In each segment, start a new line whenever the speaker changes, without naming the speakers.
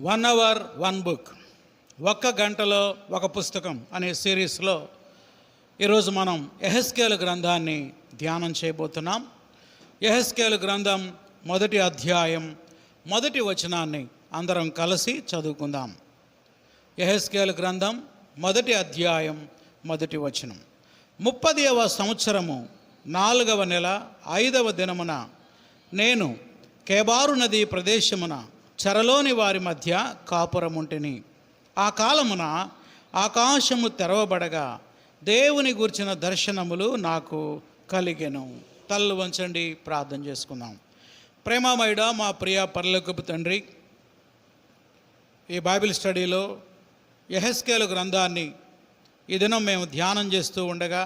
1 hour 1 book, ఒక్క గంటలో ఒక పుస్తకం అనే సిరీస్లో ఈరోజు మనం యెహెజ్కేలు గ్రంథాన్ని ధ్యానం చేయబోతున్నాం. యెహెజ్కేలు గ్రంథం 1వ అధ్యాయం 1వ వచనాన్ని అందరం కలిసి చదువుకుందాం. యెహెజ్కేలు గ్రంథం 1వ అధ్యాయం 1వ వచనం. 30వ సంవత్సరము 4వ నెల 5వ దినమున నేను కేబారు నది ప్రదేశమున చెరలోని వారి మధ్య కాపురముంటిని. ఆ కాలమున ఆకాశము తెరవబడగా దేవుని గూర్చిన దర్శనములు నాకు కలిగెను. తలలు వంచండి, ప్రార్థన చేసుకుందాం. ప్రేమమయుడా మా ప్రియ పరలోకపు తండ్రి, ఈ బైబిల్ స్టడీలో యెహెజ్కేలు గ్రంథాన్ని ఈ దినం మేము ధ్యానం చేస్తూ ఉండగా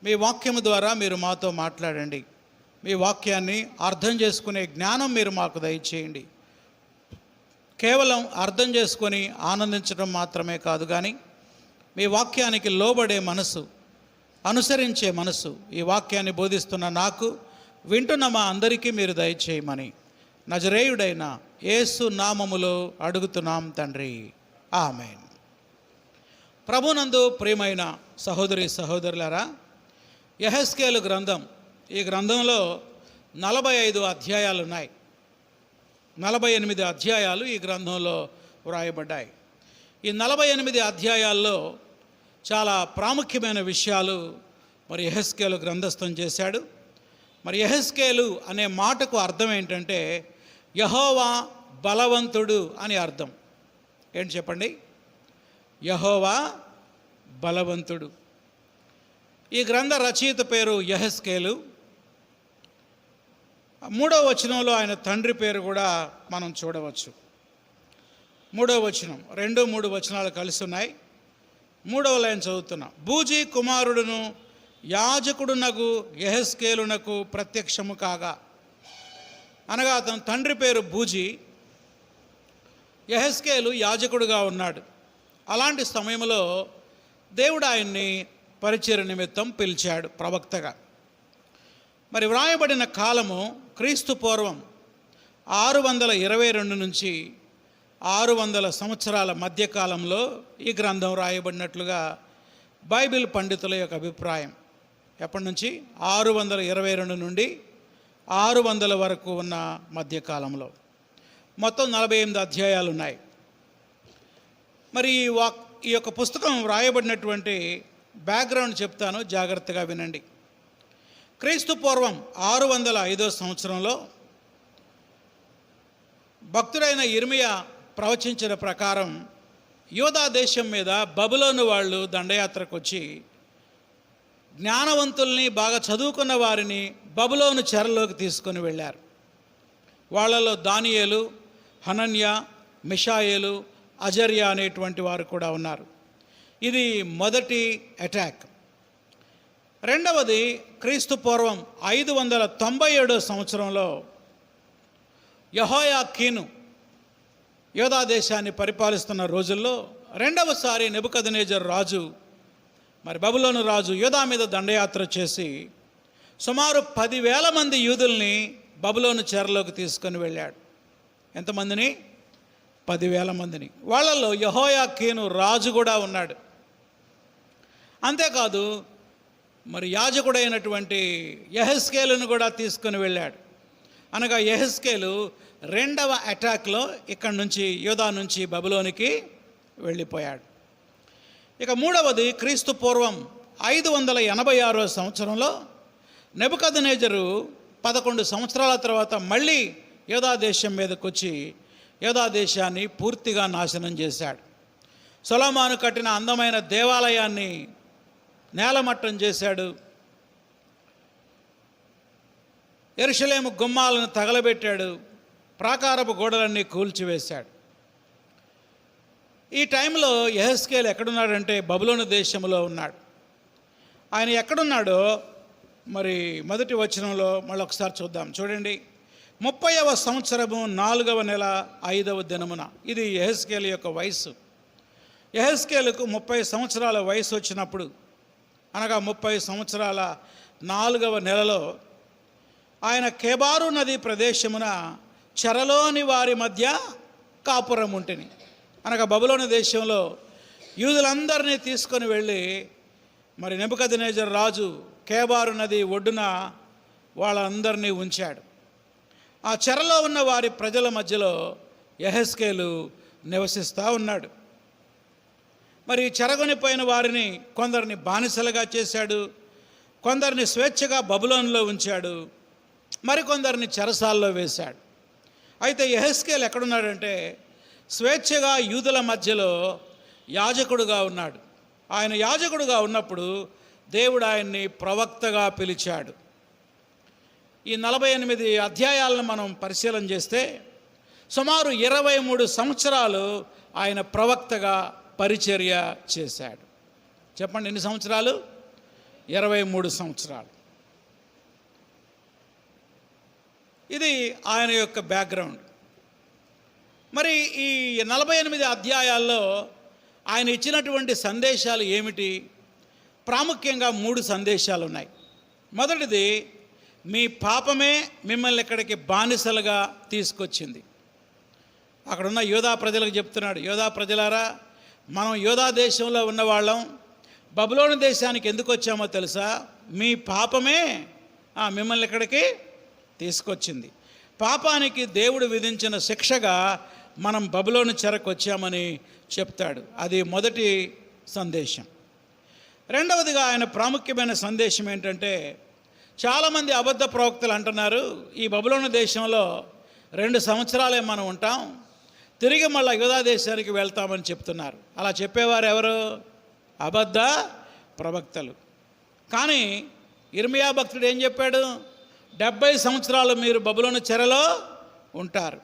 మీ వాక్యము ద్వారా మీరు మాతో మాట్లాడండి. మీ వాక్యాన్ని అర్థం చేసుకునే జ్ఞానం మీరు మాకు దయచేయండి. కేవలం అర్థం చేసుకొని ఆనందించడం మాత్రమే కాదు, కానీ మీ వాక్యానికి లోబడే మనసు, అనుసరించే మనసు ఈ వాక్యాన్ని బోధిస్తున్న నాకు, వింటున్న మా అందరికీ మీరు దయచేయమని నజరేయుడైన యేసు నామములో అడుగుతున్నాం తండ్రి, ఆమేన్. ప్రభునందు ప్రియమైన సహోదరి సహోదరులారా, యెహెజ్కేలు గ్రంథం, ఈ గ్రంథంలో 45 అధ్యాయాలు ఉన్నాయి. 48 అధ్యాయాలు ఈ గ్రంథంలో వ్రాయబడ్డాయి. ఈ 48 అధ్యాయాల్లో చాలా ప్రాముఖ్యమైన విషయాలు మరి యెహెజ్కేలు గ్రంథస్థం చేశాడు. మరి యెహెజ్కేలు అనే మాటకు అర్థం ఏంటంటే యెహోవా బలవంతుడు అని అర్థం. ఏంటి చెప్పండి? యెహోవా బలవంతుడు. ఈ గ్రంథ రచయిత పేరు యెహెజ్కేలు. 3వ వచనంలో ఆయన తండ్రి పేరు కూడా మనం చూడవచ్చు. 3వ వచనం, 2-3 వచనాలు కలిసి ఉన్నాయి. 3వ లైన్ చదువుతున్నా. బూజీ కుమారుడును యాజకుడునగు యెహెజ్కేలునకు ప్రత్యక్షము కాగా, అనగా అతని తండ్రి పేరు బూజీ, యెహెజ్కేలు యాజకుడుగా ఉన్నాడు. అలాంటి సమయంలో దేవుడు ఆయన్ని పరిచర్య నిమిత్తం పిలిచాడు ప్రవక్తగా. మరి వ్రాయబడిన కాలము క్రీస్తు పూర్వం 622 నుంచి 600 సంవత్సరాల మధ్యకాలంలో ఈ గ్రంథం రాయబడినట్లుగా బైబిల్ పండితుల యొక్క అభిప్రాయం. ఎప్పటి నుంచి? 622 నుండి 600 వరకు ఉన్న మధ్యకాలంలో. మొత్తం 48 అధ్యాయాలు ఉన్నాయి. మరి ఈ యొక్క పుస్తకం వ్రాయబడినటువంటి బ్యాక్గ్రౌండ్ చెప్తాను, జాగ్రత్తగా వినండి. క్రీస్తు పూర్వం 605వ సంవత్సరంలో భక్తుడైన యిర్మీయా ప్రవచించిన ప్రకారం యూదా దేశం మీద బబులోను వాళ్ళు దండయాత్రకు వచ్చి జ్ఞానవంతుల్ని, బాగా చదువుకున్న వారిని బబులోను చెరలోకి తీసుకొని వెళ్ళారు. వాళ్ళలో దానియేలు, హనన్య, మిషాయేలు, అజర్యా అనేటువంటి వారు కూడా ఉన్నారు. ఇది మొదటి అటాక్. రెండవది క్రీస్తు పూర్వం 597 సంవత్సరంలో యెహోయాకీను యూదా దేశాన్ని పరిపాలిస్తున్న రోజుల్లో రెండవసారి నెబుకద్నెజరు రాజు, మరి బబులోను రాజు యూదా మీద దండయాత్ర చేసి సుమారు 10,000 మంది యూదుల్ని బబులోను చెరలోకి తీసుకొని వెళ్ళాడు. ఎంతమందిని? 10,000 మందిని. వాళ్ళలో యెహోయాకీను రాజు కూడా ఉన్నాడు. అంతేకాదు, మరి యాజకుడైనటువంటి యెహెజ్కేలును కూడా తీసుకొని వెళ్ళాడు. అనగా యెహెజ్కేలు రెండవ అటాక్లో ఇక్కడి నుంచి యూదా నుంచి బబులోనికి వెళ్ళిపోయాడు. ఇక మూడవది క్రీస్తు పూర్వం 586వ సంవత్సరంలో నెబుకద్నెజరు 11 సంవత్సరాల తర్వాత మళ్ళీ యూదా దేశం మీదకి వచ్చి యూదా దేశాన్ని పూర్తిగా నాశనం చేశాడు. సొలొమోను కట్టిన అందమైన దేవాలయాన్ని నేలమట్టం చేశాడు. యెరూషలేము గుమ్మాలను తగలబెట్టాడు. ప్రాకారపు గోడలన్నీ కూల్చివేశాడు. ఈ టైంలో యెహెజ్కేలు ఎక్కడున్నాడంటే బబులోను దేశంలో ఉన్నాడు. ఆయన ఎక్కడున్నాడో మరి మొదటి వచనంలో మళ్ళీ ఒకసారి చూద్దాం. చూడండి. 30వ సంవత్సరము 4వ నెల 5వ దినమున. ఇది యెహెజ్కేలు యొక్క వయసు. యెహెజ్కేలుకు 30 సంవత్సరాల వయసు వచ్చినప్పుడు, అనగా 30 సంవత్సరాల 4వ నెలలో ఆయన కేబారు నది ప్రదేశమున చెరలోని వారి మధ్య కాపురం ఉంటిని. అనగా బబులోను దేశంలో యూదులందరినీ తీసుకొని వెళ్ళి మరి నెబుకద్నెజరు రాజు కేబారు నది ఒడ్డున వాళ్ళందరినీ ఉంచాడు. ఆ చెరలో ఉన్న వారి ప్రజల మధ్యలో యెహెజ్కేలు నివసిస్తూ ఉన్నాడు. మరి చెరగొనిపోయిన వారిని కొందరిని బానిసలుగా చేశాడు, కొందరిని స్వేచ్ఛగా బబులోనులో ఉంచాడు, మరికొందరిని చెరసాల్లో వేశాడు. అయితే యెహెజ్కేలు ఎక్కడున్నాడంటే స్వేచ్ఛగా యూదుల మధ్యలో యాజకుడుగా ఉన్నాడు. ఆయన యాజకుడుగా ఉన్నప్పుడు దేవుడు ఆయన్ని ప్రవక్తగా పిలిచాడు. ఈ 48 అధ్యాయాలను మనం పరిశీలన చేస్తే సుమారు 23 సంవత్సరాలు ఆయన ప్రవక్తగా పరిచర్య చేశాడు. చెప్పండి, ఎన్ని సంవత్సరాలు? 23 సంవత్సరాలు. ఇది ఆయన యొక్క బ్యాక్గ్రౌండ్. మరి ఈ 48 అధ్యాయాల్లో ఆయన ఇచ్చినటువంటి సందేశాలు ఏమిటి? ప్రాముఖ్యంగా 3 సందేశాలు ఉన్నాయి. మొదటిది, మీ పాపమే మిమ్మల్ని ఇక్కడికి బానిసలుగా తీసుకొచ్చింది. అక్కడున్న యోధా ప్రజలకు చెప్తున్నాడు, యోధా ప్రజలారా, మనం యోధా దేశంలో ఉన్నవాళ్ళం, బబులోను దేశానికి ఎందుకు వచ్చామో తెలుసా? మీ పాపమే మిమ్మల్ని ఇక్కడికి తీసుకొచ్చింది. పాపానికి దేవుడు విధించిన శిక్షగా మనం బబులోను చెరకు వచ్చామని చెప్తాడు. అది మొదటి సందేశం. రెండవదిగా ఆయన ప్రాముఖ్యమైన సందేశం ఏంటంటే, చాలామంది అబద్ధ ప్రవక్తలు అంటున్నారు, ఈ బబులోను దేశంలో 2 సంవత్సరాలే మనం ఉంటాం, తిరిగి మళ్ళీ యూదా దేశానికి వెళ్తామని చెప్తున్నారు. అలా చెప్పేవారు ఎవరు? అబద్ధ ప్రవక్తలు. కానీ ఇర్మియా భక్తుడు ఏం చెప్పాడు? 70 సంవత్సరాలు మీరు బబులోను చెరలో ఉంటారు.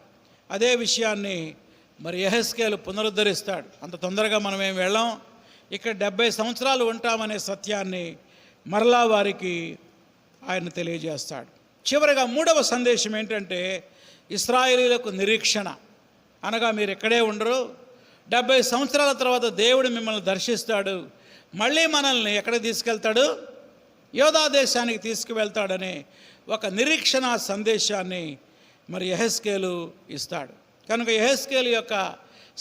అదే విషయాన్ని మరి యెహెజ్కేలు పునరుద్ధరిస్తాడు. అంత తొందరగా మనం ఏం వెళ్ళాం, ఇక్కడ 70 సంవత్సరాలు ఉంటామనే సత్యాన్ని మరలా వారికి ఆయన తెలియజేస్తాడు. చివరిగా 3వ సందేశం ఏంటంటే, ఇశ్రాయేలీయులకు నిరీక్షణ. అనగా మీరు ఎక్కడే ఉండరు, 70 సంవత్సరాల తర్వాత దేవుడు మిమ్మల్ని దర్శిస్తాడు, మళ్ళీ మనల్ని ఎక్కడ తీసుకెళ్తాడు? యోధా దేశానికి తీసుకువెళ్తాడనే ఒక నిరీక్షణ సందేశాన్ని మరి యెహెజ్కేలు ఇస్తాడు. కనుక యెహెజ్కేలు యొక్క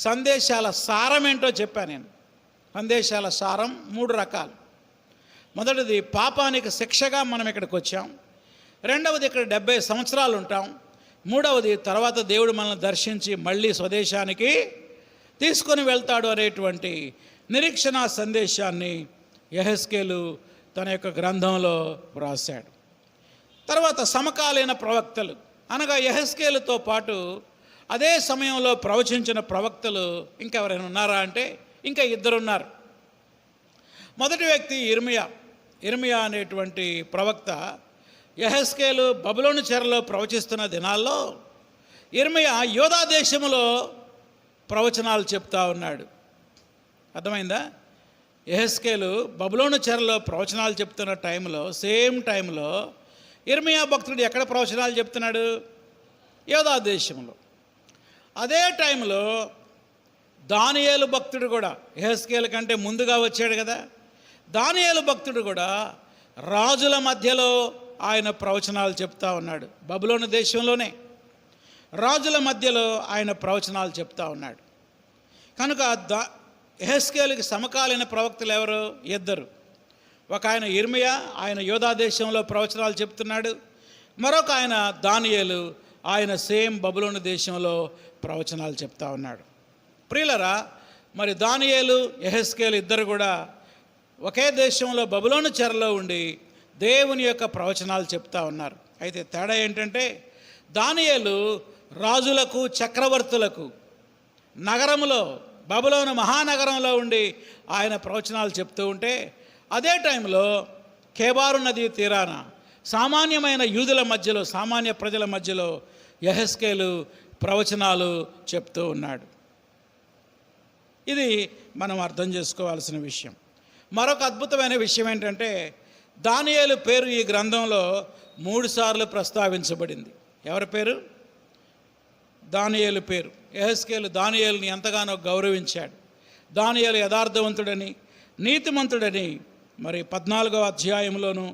సందేశాల సారం ఏంటో చెప్పాను నేను. సందేశాల సారం 3 రకాలు. మొదటిది, పాపానికి శిక్షగా మనం ఇక్కడికి వచ్చాం. రెండవది, ఇక్కడ 70 సంవత్సరాలు ఉంటాం. మూడవది, తర్వాత దేవుడు మనల్ని దర్శించి మళ్ళీ స్వదేశానికి తీసుకొని వెళ్తాడు అనేటువంటి నిరీక్షణ సందేశాన్ని యెహెజ్కేలు తన యొక్క గ్రంథంలో వ్రాశాడు. తర్వాత సమకాలీన ప్రవక్తలు, అనగా యెహెజ్కేలుతో పాటు అదే సమయంలో ప్రవచించిన ప్రవక్తలు ఇంకెవరైనా ఉన్నారా అంటే ఇంకా 2 ఉన్నారు. మొదటి వ్యక్తి ఇర్మియా అనేటువంటి ప్రవక్త. యెహెజ్కేలు బబులోను చెరలో ప్రవచిస్తున్న దినాల్లో ఇర్మియా యోధా దేశంలో ప్రవచనాలు చెప్తా ఉన్నాడు. అర్థమైందా? యెహెజ్కేలు బబులోను చెరలో ప్రవచనాలు చెప్తున్న టైంలో, సేమ్ టైంలో ఇర్మియా భక్తుడు ఎక్కడ ప్రవచనాలు చెప్తున్నాడు? యోధా దేశంలో. అదే టైంలో దానియేలు భక్తుడు కూడా, యెహెజ్కేలు కంటే ముందుగా వచ్చాడు కదా, దానియేలు భక్తుడు కూడా రాజుల మధ్యలో ఆయన ప్రవచనాలు చెప్తా ఉన్నాడు. బబులోను దేశంలోనే రాజుల మధ్యలో ఆయన ప్రవచనాలు చెప్తా ఉన్నాడు. కనుక యెహెజ్కేలుకి సమకాలీన ప్రవక్తలు ఎవరు? 2. ఒక ఆయన ఇర్మియా, ఆయన యోధా దేశంలో ప్రవచనాలు చెప్తున్నాడు. మరొక ఆయన దానియేలు, ఆయన సేమ్ బబులోను దేశంలో ప్రవచనాలు చెప్తా ఉన్నాడు. ప్రియులరా, మరి దానియేలు, యెహెజ్కేలు 2 కూడా ఒకే దేశంలో బబులోను చెరలో ఉండి దేవుని యొక్క ప్రవచనాలు చెప్తా ఉన్నారు. అయితే తేడా ఏంటంటే, దానియేలు రాజులకు, చక్రవర్తులకు నగరంలో, బబులోను మహానగరంలో ఉండి ఆయన ప్రవచనాలు చెప్తూ ఉంటే, అదే టైంలో కేబారు నది తీరాన సామాన్యమైన యూదుల మధ్యలో, సామాన్య ప్రజల మధ్యలో యెహెజ్కేలు ప్రవచనాలు చెప్తూ ఉన్నాడు. ఇది మనం అర్థం చేసుకోవాల్సిన విషయం. మరొక అద్భుతమైన విషయం ఏంటంటే, దానియేలు పేరు ఈ గ్రంథంలో 3 సార్లు ప్రస్తావించబడింది. ఎవరి పేరు? దానియేలు పేరు. యెహెజ్కేలు దానియేలుని ఎంతగానో గౌరవించాడు. దానియేలు యథార్థవంతుడని, నీతిమంతుడని మరి 14వ అధ్యాయంలోను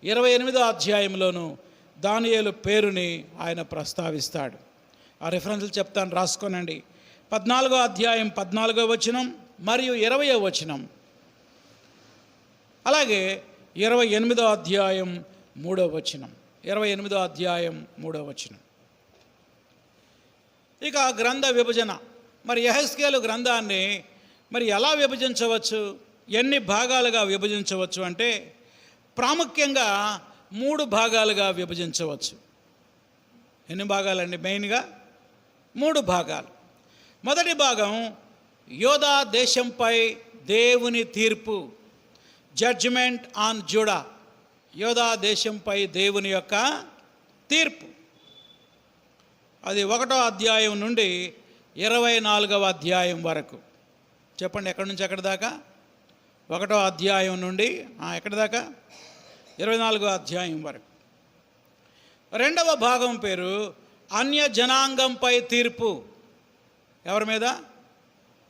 28వ అధ్యాయంలోను దానియేలు పేరుని ఆయన ప్రస్తావిస్తాడు. ఆ రిఫరెన్స్లు చెప్తాను, రాసుకోనండి. 14వ అధ్యాయం 14వ వచనం మరియు 20వ వచనం, అలాగే 28వ అధ్యాయం 3వ వచనం. 28వ అధ్యాయం 3వ వచనం. ఇక గ్రంథ విభజన. మరి యెహెజ్కేలు గ్రంథాన్ని మరి ఎలా విభజించవచ్చు, ఎన్ని భాగాలుగా విభజించవచ్చు అంటే ప్రాముఖ్యంగా 3 భాగాలుగా విభజించవచ్చు. ఎన్ని భాగాలండి? మెయిన్గా 3 భాగాలు. మొదటి భాగం యోధా దేశంపై దేవుని తీర్పు, జడ్జిమెంట్ ఆన్ జూడా. యోధా దేశంపై దేవుని యొక్క తీర్పు. అది 1వ అధ్యాయం నుండి 24వ అధ్యాయం వరకు. చెప్పండి, ఎక్కడి నుంచి ఎక్కడి దాకా? 1వ అధ్యాయం నుండి ఎక్కడి దాకా? 24వ అధ్యాయం వరకు. రెండవ భాగం పేరు అన్య జనాంగంపై తీర్పు. ఎవరి మీద?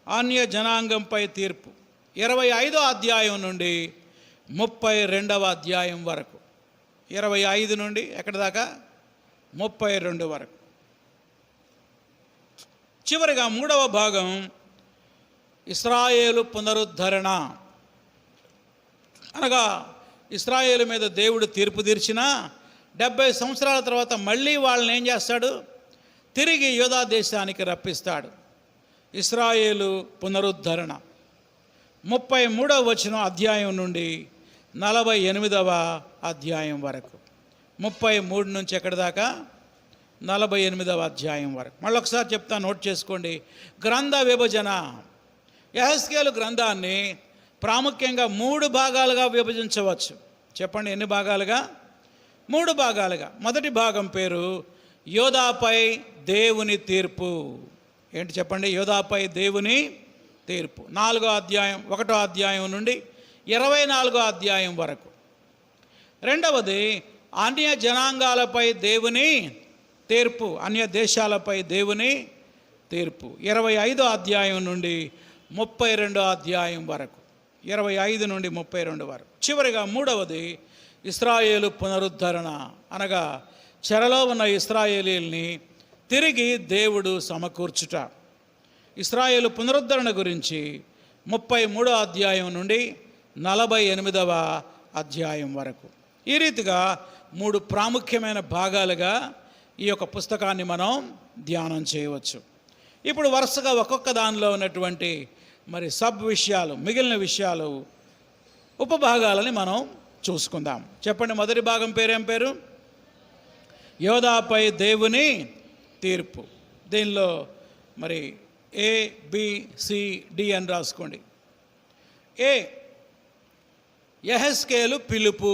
అన్య జనాంగంపై తీర్పు. 25వ అధ్యాయం నుండి 32వ అధ్యాయం వరకు. 25 నుండి ఎక్కడి దాకా? 32 వరకు. చివరిగా 3వ భాగం ఇశ్రాయేలు పునరుద్ధరణ. అనగా ఇశ్రాయేలు మీద దేవుడు తీర్పు తీర్చిన 70 సంవత్సరాల తర్వాత మళ్ళీ వాళ్ళని ఏం చేస్తాడు? తిరిగి యోధా దేశానికి రప్పిస్తాడు. ఇశ్రాయేలు పునరుద్ధరణ. 33వ వచనం అధ్యాయం నుండి 48వ అధ్యాయం వరకు. 33 నుంచి ఎక్కడి దాకా? 48వ అధ్యాయం వరకు. మళ్ళీ ఒకసారి చెప్తా, నోట్ చేసుకోండి. గ్రంథ విభజన. యెహెజ్కేలు గ్రంథాన్ని ప్రాముఖ్యంగా 3 భాగాలుగా విభజించవచ్చు. చెప్పండి, ఎన్ని భాగాలుగా? 3 భాగాలుగా. మొదటి భాగం పేరు యోధాపై దేవుని తీర్పు. ఏంటి చెప్పండి? యోధాపై దేవుని తీర్పు. 4వ అధ్యాయం 1వ అధ్యాయం నుండి 24వ అధ్యాయం వరకు. రెండవది అన్య జనాంగాలపై దేవుని తీర్పు, అన్య దేశాలపై దేవుని తీర్పు. 25వ అధ్యాయం నుండి 32వ అధ్యాయం వరకు. 25 నుండి 32 వరకు. చివరిగా 3వది ఇశ్రాయేలు పునరుద్ధరణ. అనగా చెరలో ఉన్న ఇశ్రాయేలీల్ని తిరిగి దేవుడు సమకూర్చుట. ఇశ్రాయేలు పునరుద్ధరణ గురించి 33వ అధ్యాయం నుండి 48వ అధ్యాయం వరకు. ఈ రీతిగా 3 ప్రాముఖ్యమైన భాగాలుగా ఈ యొక్క పుస్తకాన్ని మనం ధ్యానం చేయవచ్చు. ఇప్పుడు వరుసగా ఒక్కొక్క దానిలో ఉన్నటువంటి మరి సబ్ విషయాలు, మిగిలిన విషయాలు, ఉపభాగాలని మనం చూసుకుందాం. చెప్పండి, మొదటి భాగం పేరేం పేరు? యోధాపై దేవుని తీర్పు. దీనిలో మరి ABCD అని రాసుకోండి. ఏ, యెహెజ్కేలు పిలుపు.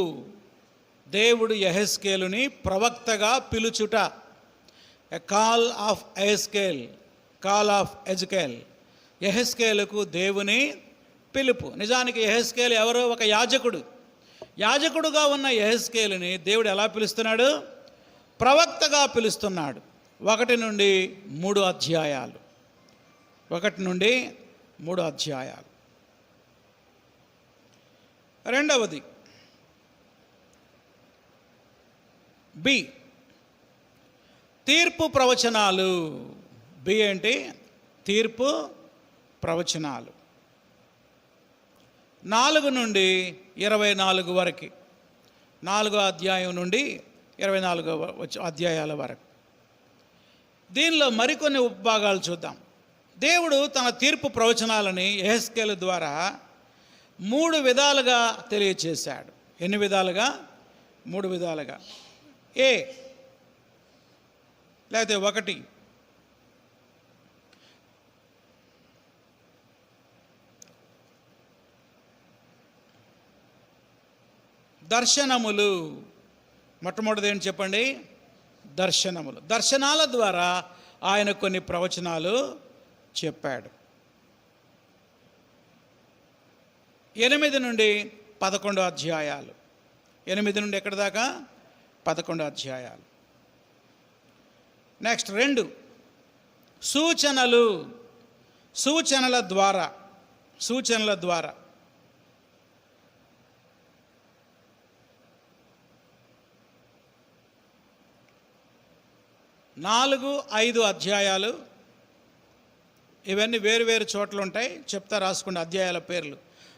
దేవుడు యెహెజ్కేలుని ప్రవక్తగా పిలుచుట. A call of Yehezkel, call of Ezekiel. యెహెజ్కేలుకు దేవుని పిలుపు. నిజానికి యెహెజ్కేలు ఎవరో? ఒక యాజకుడు. యాజకుడుగా ఉన్న యెహెజ్కేలుని దేవుడు ఎలా పిలుస్తున్నాడు? ప్రవక్తగా పిలుస్తున్నాడు. 1 నుండి 3 అధ్యాయాలు. 1 నుండి 3 అధ్యాయాలు. రెండవది బి, తీర్పు ప్రవచనాలు. బి ఏంటి? తీర్పు ప్రవచనాలు. 4 నుండి 24 వరకు. 4వ అధ్యాయం నుండి 24వ అధ్యాయాల వరకు. దీనిలో మరికొన్ని ఉపభాగాలు చూద్దాం. దేవుడు తన తీర్పు ప్రవచనాలని యెహెజ్కేలు ద్వారా 3 విధాలుగా తెలియచేశాడు. ఎన్ని విధాలుగా? 3 విధాలుగా. ఏ, లేకపోతే 1, దర్శనములు. మొట్టమొదటిది ఏంటి చెప్పండి? దర్శనములు. దర్శనాల ద్వారా ఆయన కొన్ని ప్రవచనాలు చెప్పాడు. 8 నుండి 11 అధ్యాయాలు. 8 నుండి ఎక్కడి దాకా? 11 అధ్యాయాలు. నెక్స్ట్ 2, సూచనలు. సూచనల ద్వారా. 4, 5 అధ్యాయాలు. ఇవన్నీ వేరు వేరు చోట్ల ఉంటాయి, చెప్తా రాసుకోండి అధ్యాయాల పేర్లు.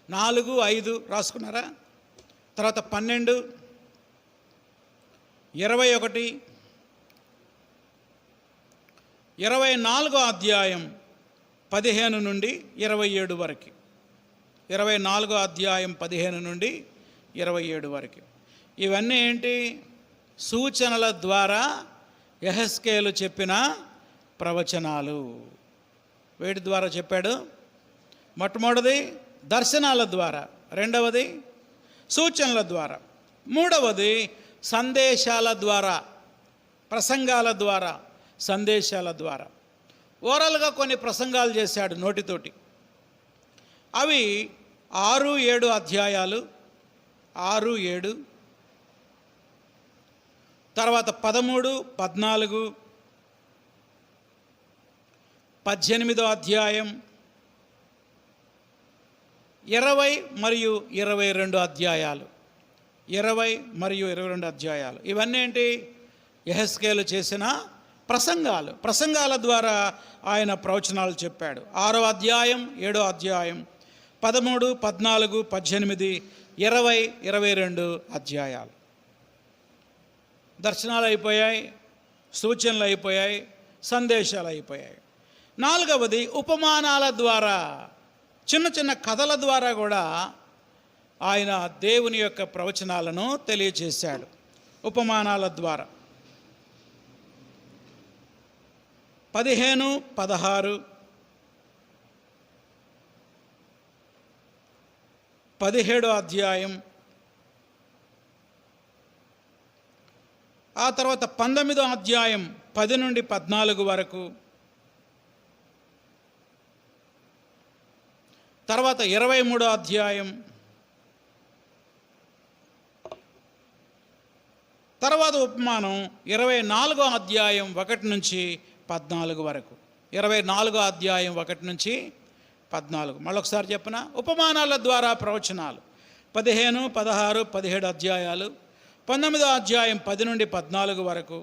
4, 5 రాసుకున్నారా? తర్వాత 12, 21, 24 అధ్యాయం 15 నుండి 27 వరకు. 24 అధ్యాయం 15 నుండి 27 వరకు. ఇవన్నీ ఏంటి? సూచనల ద్వారా యెహెజ్కేలు చెప్పిన ప్రవచనాలు. వేటి ద్వారా చెప్పాడు? మొట్టమొదటిది దర్శనాల ద్వారా, రెండవది సూచనల ద్వారా, మూడవది సందేశాల ద్వారా, ప్రసంగాల ద్వారా, సందేశాల ద్వారా. ఓరల్గా కొన్ని ప్రసంగాలు చేశాడు నోటితోటి. అవి 6, 7 అధ్యాయాలు, 6, 7, తర్వాత 13, 14, 18వ అధ్యాయం, 20 మరియు 22 అధ్యాయాలు. 20 మరియు 22 అధ్యాయాలు. ఇవన్నీ ఏంటి? యెహెజ్కేలు చేసిన ప్రసంగాలు. ప్రసంగాల ద్వారా ఆయన ప్రవచనాలు చెప్పాడు. 6వ అధ్యాయం, 7వ అధ్యాయం, 13, 14, 18, 20, 22 అధ్యాయాలు. దర్శనాలు అయిపోయాయి, సూచనలు అయిపోయాయి, సందేశాలు అయిపోయాయి. 4వది ఉపమానాల ద్వారా, చిన్న చిన్న కథల ద్వారా కూడా ఆయన దేవుని యొక్క ప్రవచనాలను తెలియచేశాడు. ఉపమానాల ద్వారా 15, 16, 17వ అధ్యాయం, ఆ తర్వాత 19వ అధ్యాయం 10 నుండి 14 వరకు, తర్వాత 23వ అధ్యాయం, తర్వాత ఉపమానం 24వ అధ్యాయం 1 నుంచి 14 వరకు. 24వ అధ్యాయం 1 నుంచి 14. మళ్ళొకసారి చెప్పిన ఉపమానాల ద్వారా ప్రవచనాలు 15, 16, 17 అధ్యాయాలు, 19వ అధ్యాయం 10 నుండి 14 వరకు,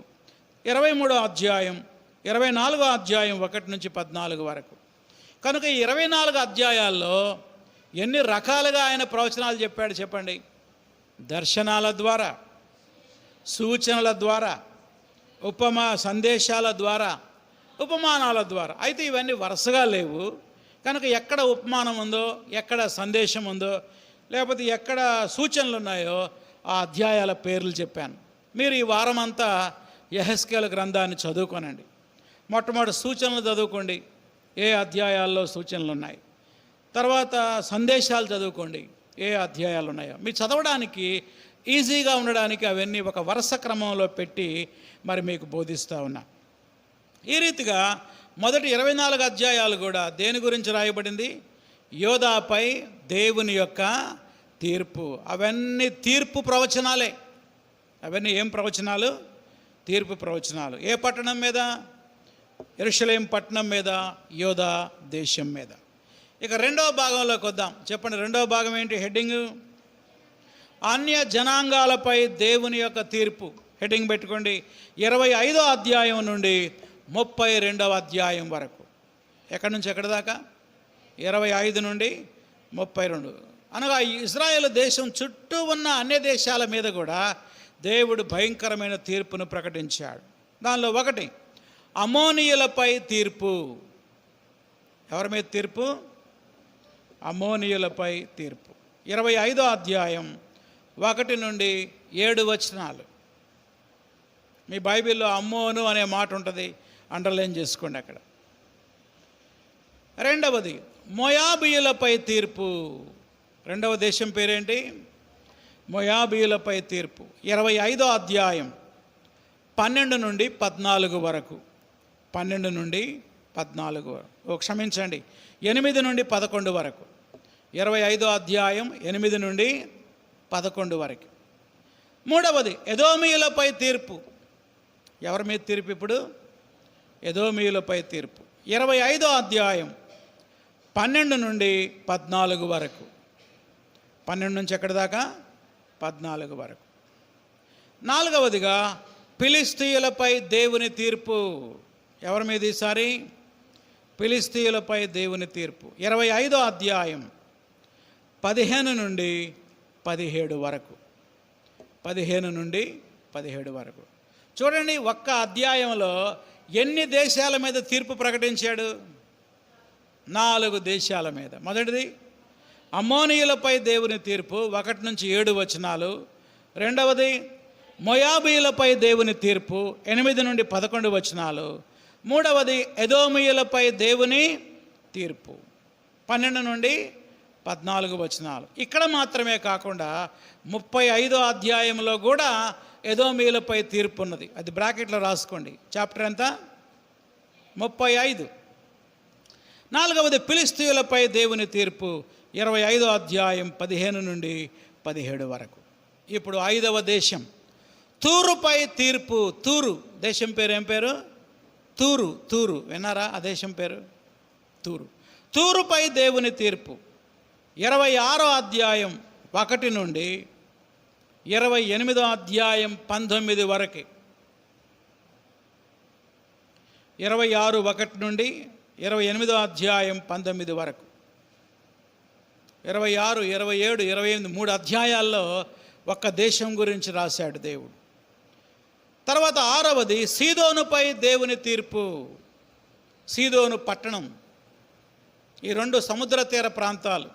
23వ అధ్యాయం, 24వ అధ్యాయం 1 నుంచి 14 వరకు. కనుక ఈ 24 అధ్యాయాల్లో ఎన్ని రకాలుగా ఆయన ప్రవచనాలు చెప్పాడు చెప్పండి? దర్శనాల ద్వారా, సూచనల ద్వారా, సందేశాల ద్వారా, ఉపమానాల ద్వారా. అయితే ఇవన్నీ వరుసగా లేవు కనుక ఎక్కడ ఉపమానం ఉందో, ఎక్కడ సందేశం ఉందో, లేకపోతే ఎక్కడ సూచనలు ఉన్నాయో ఆ అధ్యాయాల పేర్లు చెప్పాను. మీరు ఈ వారం అంతా యెహెజ్కేలు గ్రంథాన్ని చదువుకోనండి. మొట్టమొదటి సూచనలు చదువుకోండి, ఏ అధ్యాయాల్లో సూచనలు ఉన్నాయి. తర్వాత సందేశాలు చదువుకోండి, ఏ అధ్యాయాలు ఉన్నాయో. మీరు చదవడానికి ఈజీగా ఉండడానికి అవన్నీ ఒక వరుస క్రమంలో పెట్టి మరి మీకు బోధిస్తూ ఉన్నా. ఈ రీతిగా మొదటి 24 అధ్యాయాలు కూడా దేని గురించి రాయబడింది? యోధాపై దేవుని యొక్క తీర్పు. అవన్నీ తీర్పు ప్రవచనాలే. అవన్నీ ఏం ప్రవచనాలు? తీర్పు ప్రవచనాలు. ఏ పట్టణం మీద? యెరూషలేం పట్టణం మీద, యోధా దేశం మీద. ఇక రెండవ భాగంలోకి వద్దాం. చెప్పండి, రెండవ భాగం ఏంటి? హెడ్డింగ్ అన్య జనాంగాలపై దేవుని యొక్క తీర్పు. హెడ్డింగ్ పెట్టుకోండి. 25వ అధ్యాయం నుండి 32వ అధ్యాయం వరకు. ఎక్కడి నుంచి ఎక్కడి దాకా? 25 నుండి 32. అనగా ఇజ్రాయేల్ దేశం చుట్టూ ఉన్న అన్య దేశాల మీద కూడా దేవుడు భయంకరమైన తీర్పును ప్రకటించాడు. దానిలో ఒకటి అమోనీయులపై తీర్పు. ఎవరి మీద తీర్పు? అమోనీయులపై తీర్పు. 25వ అధ్యాయం 1 నుండి 7 వచనాలు. మీ బైబిల్లో అమ్మోను అనే మాట ఉంటుంది, అండర్లైన్ చేసుకోండి అక్కడ. రెండవది మోయాబీయులపై తీర్పు. రెండవ దేశం పేరేంటి? మోయాబీయులపై తీర్పు. 25వ అధ్యాయం 12 నుండి 14 వరకు. 12 నుండి 14 వరకు. క్షమించండి, 8 నుండి 11 వరకు. 25వ అధ్యాయం 8 నుండి 11 వరకు. మూడవది ఎదోమీయులపై తీర్పు. ఎవరి మీద తీర్పు ఇప్పుడు? ఎదోమీయులపై తీర్పు. 25వ అధ్యాయం 12 నుండి 14 వరకు. 12 నుంచి ఎక్కడి దాకా? 14 వరకు. నాలుగవదిగా ఫిలిష్తీయులపై దేవుని తీర్పు. ఎవరి మీద ఈసారి? ఫిలిష్తీయులపై దేవుని తీర్పు 25వ అధ్యాయం 15 నుండి 17 వరకు. 15 నుండి 17 వరకు చూడండి. ఒక్క అధ్యాయంలో ఎన్ని దేశాల మీద తీర్పు ప్రకటించాడు? 4 దేశాల మీద. మొదటిది అమ్మోనీయులపై దేవుని తీర్పు 1 నుంచి 7 వచనాలు. రెండవది మోయాబీయులపై దేవుని తీర్పు 8 నుండి 11 వచనాలు. మూడవది ఎదోమీయులపై దేవుని తీర్పు 12 నుండి 14 వచనాలు. ఇక్కడ మాత్రమే కాకుండా 35వ అధ్యాయంలో కూడా ఎదోమీయులపై తీర్పు ఉన్నది. అది బ్రాకెట్లో రాసుకోండి. చాప్టర్ ఎంత? 35. నాలుగవది ఫిలిష్తీయులపై దేవుని తీర్పు 25వ అధ్యాయం 15 నుండి 17 వరకు. ఇప్పుడు 5వ దేశం తూరుపై తీర్పు. తూరు దేశం పేరు ఏం పేరు? తూరు. తూరు విన్నారా? ఆ దేశం పేరు తూరు. తూరుపై దేవుని తీర్పు 26వ అధ్యాయం 1 నుండి 28వ అధ్యాయం 19 వరకు. 26 1 నుండి 28వ అధ్యాయం 19 వరకు. 26, 27, 28 3 అధ్యాయాల్లో ఒక్క దేశం గురించి రాశాడు దేవుడు. తర్వాత 6వది సీదోనుపై దేవుని తీర్పు. సీదోను పట్టణం. ఈ 2 సముద్ర తీర ప్రాంతాలు,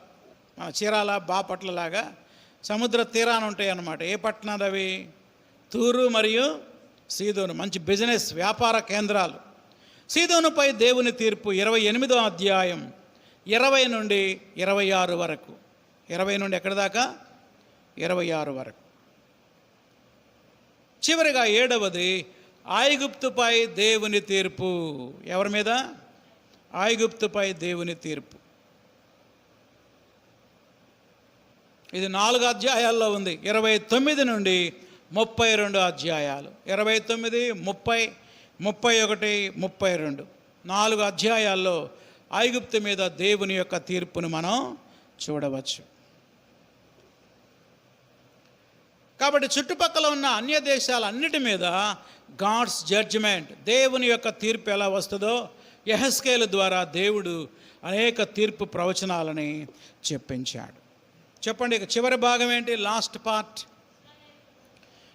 మన చీరాల బాపట్లలాగా సముద్ర తీరాన ఉంటాయి అన్నమాట. ఏ పట్టణాలు అవి? తూరు మరియు సీదోను. మంచి బిజినెస్ వ్యాపార కేంద్రాలు. సీదోనుపై దేవుని తీర్పు 28వ అధ్యాయం 20 నుండి 26 వరకు. 20 నుండి ఎక్కడి దాకా? 26 వరకు. చివరిగా 7వది ఐగుప్తుపై దేవుని తీర్పు. ఎవరి మీద? ఐగుప్తుపై దేవుని తీర్పు. ఇది 4 అధ్యాయాల్లో ఉంది. 29 నుండి 32 అధ్యాయాలు. 29, 30, 31, 32 4 అధ్యాయాల్లో ఐగుప్తు మీద దేవుని యొక్క తీర్పును మనం చూడవచ్చు. కాబట్టి చుట్టుపక్కల ఉన్న అన్య దేశాలన్నిటి మీద గాడ్స్ జడ్జిమెంట్, దేవుని యొక్క తీర్పు ఎలా వస్తుందో యెహెజ్కేలు ద్వారా దేవుడు అనేక తీర్పు ప్రవచనాలని చెప్పించాడు. చెప్పండి, ఇక చివరి భాగం ఏంటి? Last part.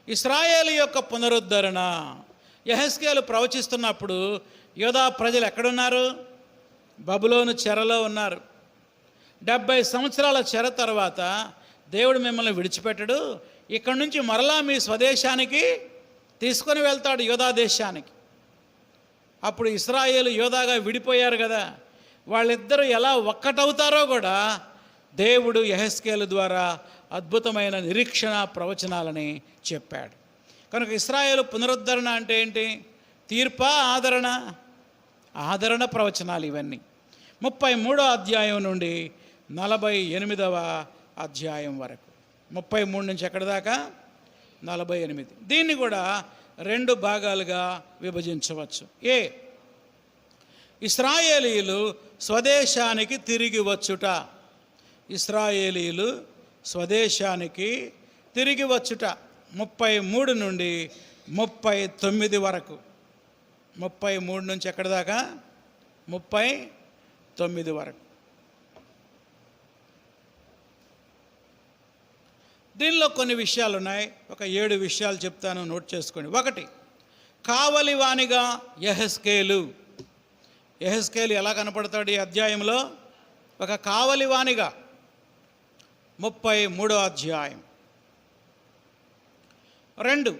ఇశ్రాయేలు యొక్క పునరుద్ధరణ. యెహెజ్కేలు ప్రవచిస్తున్నప్పుడు యూదా ప్రజలు ఎక్కడున్నారు? బబులోను చెరలో ఉన్నారు. 70 సంవత్సరాల చెర తర్వాత దేవుడు మిమ్మల్ని విడిచిపెట్టడు, ఇక్కడి నుంచి మరలా మీ స్వదేశానికి తీసుకొని వెళ్తాడు, యూదా దేశానికి. అప్పుడు ఇశ్రాయేలు యూదాగా విడిపోయారు కదా, వాళ్ళిద్దరూ ఎలా ఒక్కటవుతారో కూడా దేవుడు యెహెజ్కేలు ద్వారా అద్భుతమైన నిరీక్షణ ప్రవచనాలని చెప్పాడు. కనుక ఇశ్రాయేలు పునరుద్ధరణ అంటే ఏంటి? తీర్పా, ఆదరణ? ఆదరణ ప్రవచనాలు ఇవన్నీ. 33వ అధ్యాయం నుండి 48వ అధ్యాయం వరకు. 33 నుంచి ఎక్కడి దాకా? 48. దీన్ని కూడా 2 భాగాలుగా విభజించవచ్చు. ఏ, ఇశ్రాయేలీయులు స్వదేశానికి తిరిగి వచ్చుట. ఇశ్రాయేలీయులు స్వదేశానికి తిరిగి వచ్చుట 33 నుండి 39 వరకు. 33 నుంచి ఎక్కడి దాకా? 39 వరకు. దీనిలో కొన్ని విషయాలు ఉన్నాయి. ఒక 7 విషయాలు చెప్తాను, నోట్ చేసుకోండి. 1, కావలివానిగా యెహెజ్కేలు. యెహెజ్కేలు ఎలా కనపడతాడు ఈ అధ్యాయంలో? ఒక కావలివానిగా. 33వ అధ్యాయం. 2,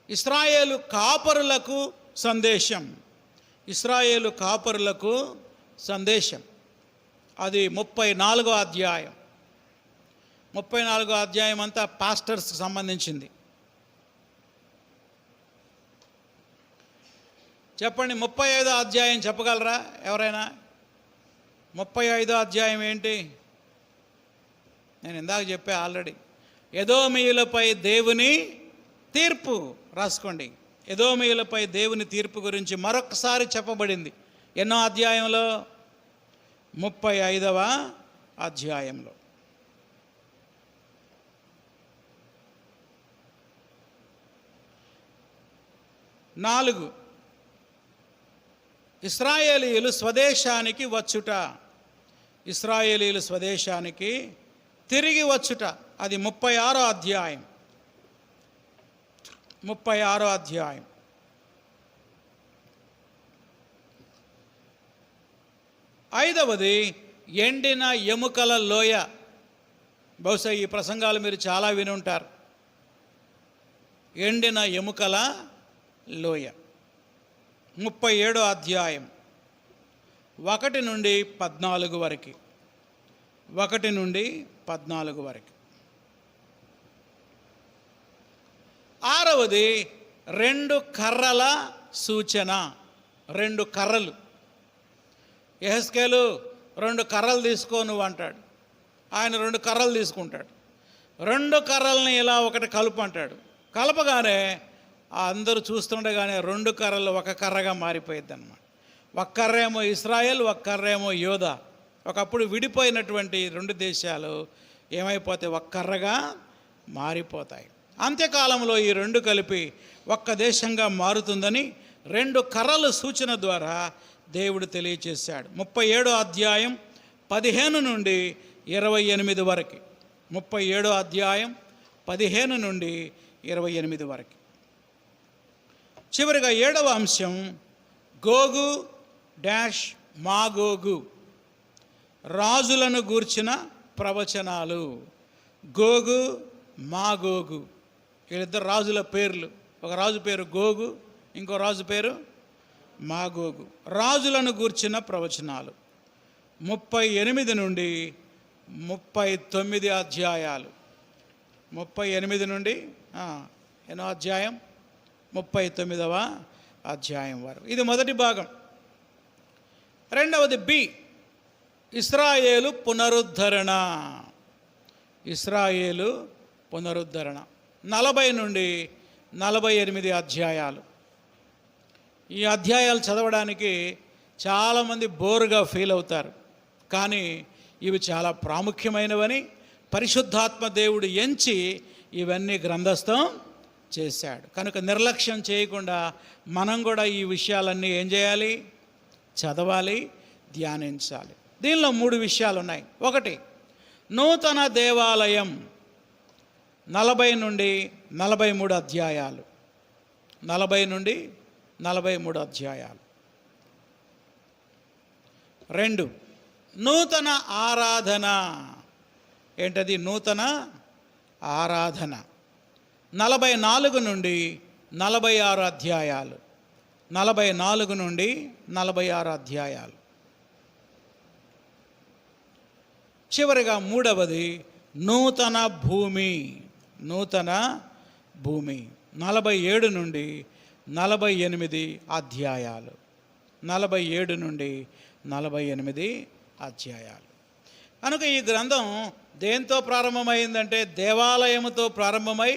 ఇశ్రాయేలు కాపరులకు సందేశం. ఇశ్రాయేలు కాపరులకు సందేశం. అది 34వ అధ్యాయం. 34వ అధ్యాయం అంతా పాస్టర్స్కి సంబంధించింది. చెప్పండి, 35వ అధ్యాయం చెప్పగలరా ఎవరైనా? 35వ అధ్యాయం ఏంటి? నేను ఇందాక చెప్పా ఆల్రెడీ. ఎదోమీయులపై దేవుని తీర్పు. రాసుకోండి, ఎదోమీయులపై దేవుని తీర్పు గురించి మరొకసారి చెప్పబడింది. ఎన్నో అధ్యాయంలో? 35వ అధ్యాయంలో. నాలుగు, ఇశ్రాయేలీయులు స్వదేశానికి వచ్చుట, ఇశ్రాయేలీయులు స్వదేశానికి తిరిగి వచ్చుట. అది 36వ అధ్యాయం. 36వ అధ్యాయం. ఐదవది ఎండిన ఎముకల లోయ. బహుశా ఈ ప్రసంగాలు మీరు చాలా విని ఉంటారు. ఎండిన ఎముకల లోయ. 37వ అధ్యాయం 1 నుండి 14 వరకు. 1 నుండి 14 వరకు. ఆరవది 2 కర్రల సూచన. 2 కర్రలు. యెహెజ్కేలు 2 కర్రలు తీసుకో నువ్వు అంటాడు. ఆయన 2 కర్రలు తీసుకుంటాడు. 2 కర్రల్ని ఇలా ఒకటి కలుపు అంటాడు. కలపగానే అందరూ చూస్తుండగానే 2 కర్రలు ఒక కర్రగా మారిపోయింది అన్నమాట. ఒక కర్ర ఏమో ఇశ్రాయేల్, ఒక కర్ర ఏమో యోధా. ఒకప్పుడు విడిపోయినటువంటి 2 దేశాలు ఏమైపోతాయి? ఒక కర్రగా మారిపోతాయి. అంత్యకాలంలో ఈ 2 కలిపి ఒక్క దేశంగా మారుతుందని 2 కర్రల సూచన ద్వారా దేవుడు తెలియచేశాడు. 37వ అధ్యాయం 15 నుండి 28 వరకు. 37వ అధ్యాయం 15 నుండి 28 వరకు. చివరిగా 7వ అంశం గోగు డాష్ మాగోగు, రాజులను గూర్చిన ప్రవచనాలు. గోగు మాగోగు, వీళ్ళిద్దరు రాజుల పేర్లు. ఒక రాజు పేరు గోగు, ఇంకో రాజు పేరు మాగోగు. రాజులను గూర్చిన ప్రవచనాలు 38 నుండి 39 అధ్యాయాలు. 38 నుండి ఎన్నో అధ్యాయం? 39వ అధ్యాయం వరకు. ఇది మొదటి భాగం. రెండవది బి, ఇశ్రాయేలు పునరుద్ధరణ. ఇశ్రాయేలు పునరుద్ధరణ 40 నుండి 48 అధ్యాయాలు. ఈ అధ్యాయాలు చదవడానికి చాలామంది బోరుగా ఫీల్ అవుతారు. కానీ ఇవి చాలా ప్రాముఖ్యమైనవని పరిశుద్ధాత్మ దేవుడు ఎంచి ఇవన్నీ గ్రంథస్థం చేశాడు. కనుక నిర్లక్ష్యం చేయకుండా మనం కూడా ఈ విషయాలన్నీ ఏం చేయాలి? చదవాలి, ధ్యానించాలి. దీనిలో 3 విషయాలు ఉన్నాయి. 1, నూతన దేవాలయం 40 నుండి 43 అధ్యాయాలు. 40 నుండి 43 అధ్యాయాలు. 2, నూతన ఆరాధన. ఏంటది? నూతన ఆరాధన 44 నుండి 46 అధ్యాయాలు. 44 నుండి 46 అధ్యాయాలు. చివరిగా 3వది నూతన భూమి. నూతన భూమి 47 నుండి 48 అధ్యాయాలు. 47 నుండి 48 అధ్యాయాలు. కనుక ఈ గ్రంథం దేంతో ప్రారంభమైందంటే దేవాలయంతో ప్రారంభమై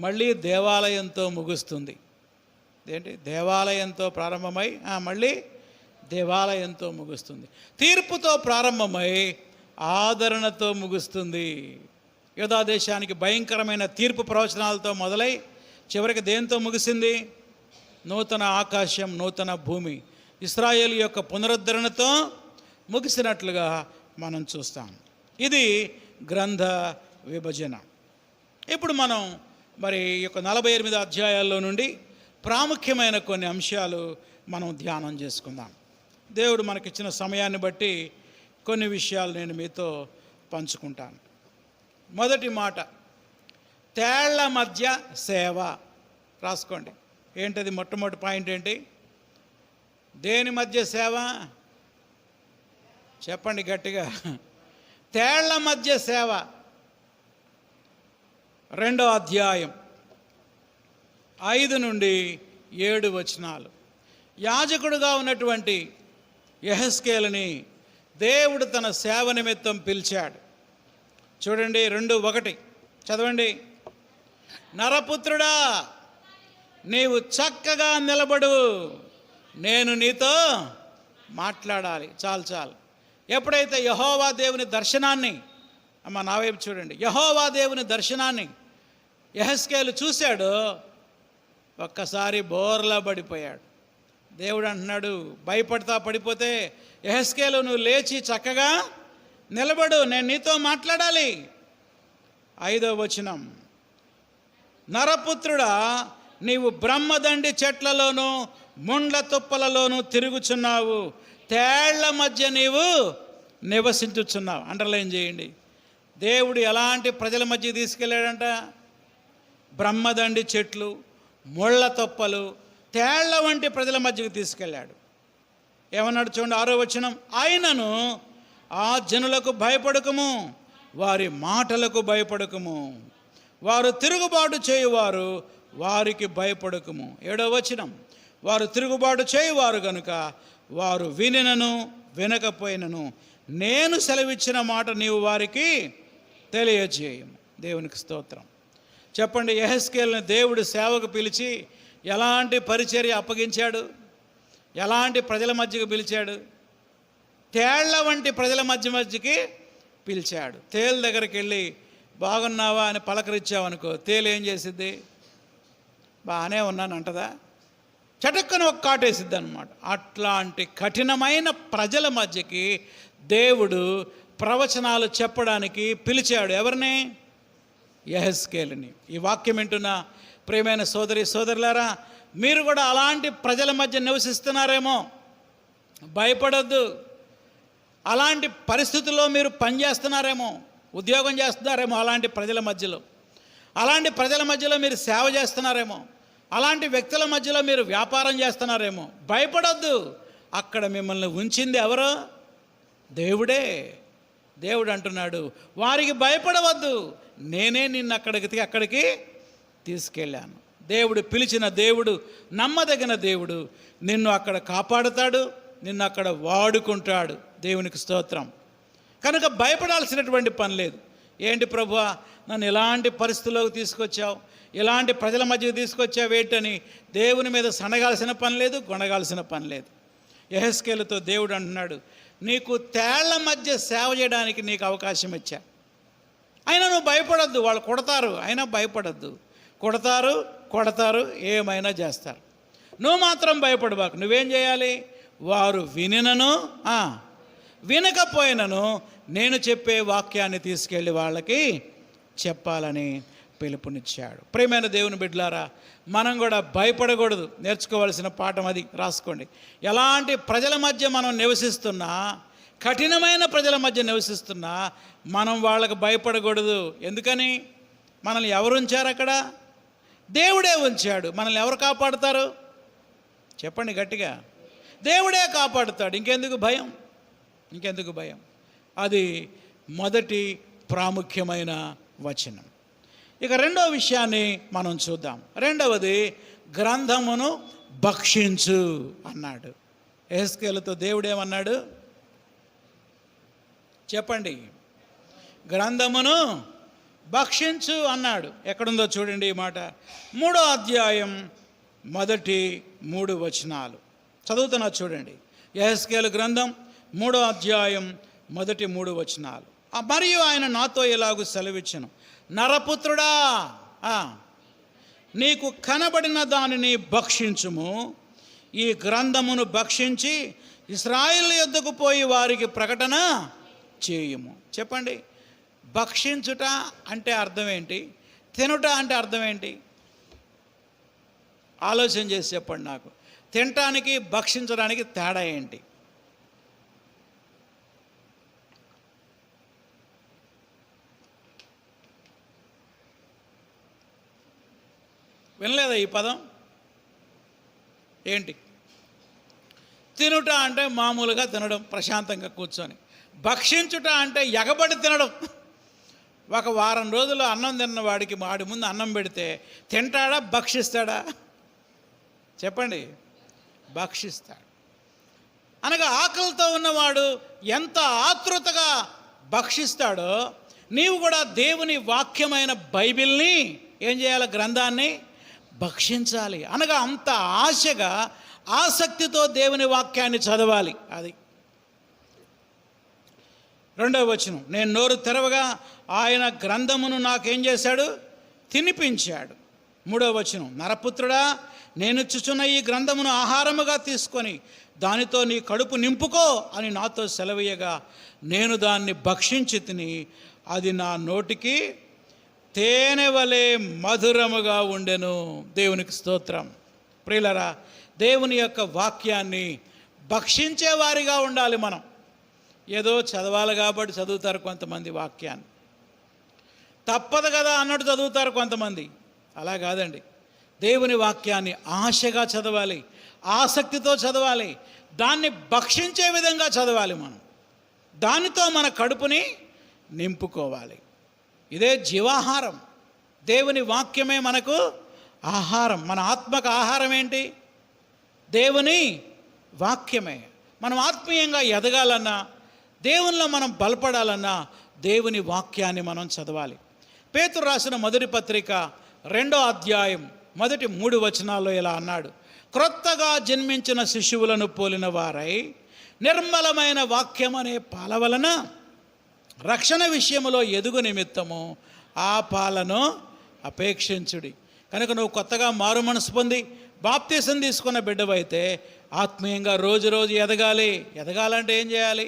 మళ్ళీ దేవాలయంతో ముగుస్తుంది. ఏంటి? దేవాలయంతో ప్రారంభమై మళ్ళీ దేవాలయంతో ముగుస్తుంది. తీర్పుతో ప్రారంభమై ఆదరణతో ముగుస్తుంది. యూదా దేశానికి భయంకరమైన తీర్పు ప్రవచనాలతో మొదలై చివరికి దేంతో ముగిసింది? నూతన ఆకాశం, నూతన భూమి, ఇశ్రాయేలు యొక్క పునరుద్ధరణతో ముగిసినట్లుగా మనం చూస్తాం. ఇది గ్రంథ విభజన. ఇప్పుడు మనం మరి ఈ యొక్క 48 అధ్యాయాల్లో నుండి ప్రాముఖ్యమైన కొన్ని అంశాలు మనం ధ్యానం చేసుకుందాం. దేవుడు మనకిచ్చిన సమయాన్ని బట్టి కొన్ని విషయాలు నేను మీతో పంచుకుంటాను. మొదటి మాట, తేళ్ల మధ్య సేవ. రాసుకోండి. ఏంటది? మొట్టమొదటి పాయింట్ ఏంటి? దేని మధ్య సేవ? చెప్పండి గట్టిగా. తేళ్ల మధ్య సేవ. 2వ అధ్యాయం 5 నుండి 7 వచనాలు. యాజకుడుగా ఉన్నటువంటి యెహెజ్కేలుని దేవుడు తన సేవ నిమిత్తం పిలిచాడు. చూడండి 2:1 చదవండి. నరపుత్రుడా, నీవు చక్కగా నిలబడు, నేను నీతో మాట్లాడాలి. చాలు. ఎప్పుడైతే యెహోవా దేవుని దర్శనాన్ని, నా వైపు చూడండి, యెహోవా దేవుని దర్శనాన్ని యెహెజ్కేలు చూశాడు, ఒక్కసారి బోర్లా పడిపోయాడు. దేవుడు అంటున్నాడు, భయపడతా పడిపోతే యెహెజ్కేలు నువ్వు లేచి చక్కగా నిలబడు, నేను నీతో మాట్లాడాలి. 5వ వచనం, నరపుత్రుడా, నీవు బ్రహ్మదండి చెట్లలోనూ ముండ్ల తుప్పలలోనూ తిరుగుచున్నావు, తేళ్ల మధ్య నీవు నివసించుచున్నావు. అండర్లైన్ చేయండి. దేవుడు ఎలాంటి ప్రజల మధ్య తీసుకెళ్ళాడంట? బ్రహ్మదండి చెట్లు, ముళ్ళ తొప్పలు, తేళ్ల వంటి ప్రజల మధ్యకు తీసుకెళ్ళాడు. ఏమన్నాడు చూడండి, 6వ వచనం, ఆయనను ఆ జనులకు భయపడకము, వారి మాటలకు భయపడకము, వారు తిరుగుబాటు చేయువారు, వారికి భయపడకము. 7వ వచనం, వారు తిరుగుబాటు చేయువారు గనుక వారు వినినను వినకపోయినను నేను సెలవిచ్చిన మాట నీవు వారికి తెలియజేయము. దేవునికి స్తోత్రం. చెప్పండి, యెహెజ్కేలుని దేవుడు సేవకు పిలిచి ఎలాంటి పరిచర్య అప్పగించాడు? ఎలాంటి ప్రజల మధ్యకు పిలిచాడు? తేళ్ల వంటి ప్రజల మధ్యకి పిలిచాడు. తేలు దగ్గరికి వెళ్ళి బాగున్నావా అని పలకరించావనుకో, తేలు ఏం చేసిద్ది? బాగానే ఉన్నాను అంటదా? చటుక్కన ఒక కాటేసిద్ది అనమాట. అట్లాంటి కఠినమైన ప్రజల మధ్యకి దేవుడు ప్రవచనాలు చెప్పడానికి పిలిచాడు. ఎవరిని? యెహెజ్కేలుని. ఈ వాక్యం వింటున్న ప్రియమైన సోదరి సోదరులారా, మీరు కూడా అలాంటి ప్రజల మధ్య నివసిస్తున్నారేమో, భయపడొద్దు. అలాంటి పరిస్థితుల్లో మీరు పనిచేస్తున్నారేమో, ఉద్యోగం చేస్తున్నారేమో, అలాంటి ప్రజల మధ్యలో, అలాంటి ప్రజల మధ్యలో మీరు సేవ చేస్తున్నారేమో, అలాంటి వ్యక్తుల మధ్యలో మీరు వ్యాపారం చేస్తున్నారేమో, భయపడొద్దు. అక్కడ మిమ్మల్ని ఉంచింది ఎవరో? దేవుడే. దేవుడు అంటున్నాడు, వారికి భయపడవద్దు, నేనే నిన్ను అక్కడికి తీసుకెళ్ళాను. దేవుడు పిలిచిన దేవుడు, నమ్మదగిన దేవుడు, నిన్ను అక్కడ కాపాడుతాడు, నిన్ను అక్కడ వాడుకుంటాడు. దేవునికి స్తోత్రం. కనుక భయపడాల్సినటువంటి పని లేదు. ఏంటి ప్రభువా, నన్ను ఎలాంటి పరిస్థితుల్లోకి తీసుకొచ్చావు, ఇలాంటి ప్రజల మధ్యకు తీసుకొచ్చావు ఏంటని దేవుని మీద సనగాల్సిన పని లేదు, గొనగాల్సిన పని లేదు. యెహెజ్కేలుతో దేవుడు అంటున్నాడు, నీకు తేళ్ల మధ్య సేవ చేయడానికి నీకు అవకాశం ఇచ్చా, అయినా నువ్వు భయపడద్దు. వాళ్ళు కొడతారు, అయినా భయపడద్దు. కొడతారు, ఏమైనా చేస్తారు. నువ్వు మాత్రం భయపడబాకు. నువ్వేం చేయాలి? వారు వినినను వినకపోయినను నేను చెప్పే వాక్యాన్ని తీసుకెళ్ళి వాళ్ళకి చెప్పాలని పిలుపునిచ్చాడు. ప్రియమైన దేవుని బిడ్డలారా, మనం కూడా భయపడకూడదు. నేర్చుకోవాల్సిన పాఠం అది, రాసుకోండి. ఎలాంటి ప్రజల మధ్య మనం నివసిస్తున్నా, కఠినమైన ప్రజల మధ్య నివసిస్తున్నా మనం వాళ్ళకు భయపడకూడదు. ఎందుకని? మనల్ని ఎవరు ఉంచారు అక్కడ? దేవుడే ఉంచాడు. మనల్ని ఎవరు కాపాడుతారు? చెప్పండి గట్టిగా. దేవుడే కాపాడుతాడు. ఇంకెందుకు భయం? అది మొదటి ప్రాముఖ్యమైన వచనం. ఇక రెండో విషయాన్ని మనం చూద్దాం. రెండవది, గ్రంథమును భక్షించు అన్నాడు. యెహెజ్కేలుతో దేవుడేమన్నాడు చెప్పండి? గ్రంథమును భక్షించు అన్నాడు. ఎక్కడుందో చూడండి ఈ మాట. 3వ అధ్యాయం మొదటి 3 వచనాలు చదువుతున్నా చూడండి. యెహెజ్కేలు గ్రంథం 3వ అధ్యాయం మొదటి 3 వచనాలు. మరియు ఆయన నాతో ఇలాగూ సెలవిచ్చెను, నరపుత్రుడా, నీకు కనబడిన దానిని భక్షించుము, ఈ గ్రంథమును భక్షించి ఇశ్రాయేలు యొద్దకు పోయి వారికి ప్రకటన చేయుము. చెప్పండి, భక్షించుట అంటే అర్థం ఏంటి? తినుట అంటే అర్థం ఏంటి? ఆలోచన చేసి చెప్పండి నాకు. తినటానికి భక్షించడానికి తేడా ఏంటి? వినలేదా ఈ పదం? ఏంటి? తినుట అంటే మామూలుగా తినడం, ప్రశాంతంగా కూర్చొని. భక్షించుట అంటే ఎగబడి తినడం. ఒక వారం రోజులు అన్నం తిన్న వాడికి వాడి ముందు అన్నం పెడితే తింటాడా, భక్షిస్తాడా? చెప్పండి, భక్షిస్తాడు. అనగా ఆకలితో ఉన్నవాడు ఎంత ఆతృతగా భక్షిస్తాడో, నీవు కూడా దేవుని వాక్యమైన బైబిల్ని ఏం చేయాలి? గ్రంథాన్ని భక్షించాలి. అనగా అంత ఆశగా, ఆసక్తితో దేవుని వాక్యాన్ని చదవాలి. అది 2వ వచనం. నేను నోరు తెరవగా ఆయన గ్రంథమును నాకేం చేశాడు? తినిపించాడు. 3వ వచనం. నరపుత్రుడా, నేనిచ్చుచున్న ఈ గ్రంథమును ఆహారముగా తీసుకొని దానితో నీ కడుపు నింపుకో అని నాతో సెలవీయగా నేను దాన్ని భక్షించి తిని అది నా నోటికి తేనె వలె మధురముగా ఉండెను. దేవునికి స్తోత్రం. ప్రియులరా, దేవుని యొక్క వాక్యాన్ని భక్షించే వారిగా ఉండాలి మనం. ఏదో చదవాలి కాబట్టి చదువుతారు కొంతమంది, వాక్యాన్ని తప్పదు కదా అన్నట్టు చదువుతారు కొంతమంది. అలా కాదండి. దేవుని వాక్యాన్ని ఆశగా చదవాలి, ఆసక్తితో చదవాలి, దాన్ని భక్షించే విధంగా చదవాలి. మనం దానితో మన కడుపుని నింపుకోవాలి. ఇదే జీవాహారం. దేవుని వాక్యమే మనకు ఆహారం. మన ఆత్మకు ఆహారం ఏంటి? దేవుని వాక్యమే. మనం ఆత్మీయంగా ఎదగాలన్నా, దేవునిలో మనం బలపడాలన్నా దేవుని వాక్యాన్ని మనం చదవాలి. పేతురు రాసిన మొదటి పత్రిక 2వ అధ్యాయం మొదటి 3 వచనాల్లో ఇలా అన్నాడు: క్రొత్తగా జన్మించిన శిశువులను పోలిన వారై నిర్మలమైన వాక్యం అనే పాల వలన రక్షణ విషయంలో ఎదుగు నిమిత్తము ఆ పాలను అపేక్షించుడి. కనుక నువ్వు కొత్తగా మారు మనసు పొంది బాప్తీసం తీసుకున్న బిడ్డవైతే ఆత్మీయంగా రోజు రోజు ఎదగాలి. ఎదగాలంటే ఏం చేయాలి?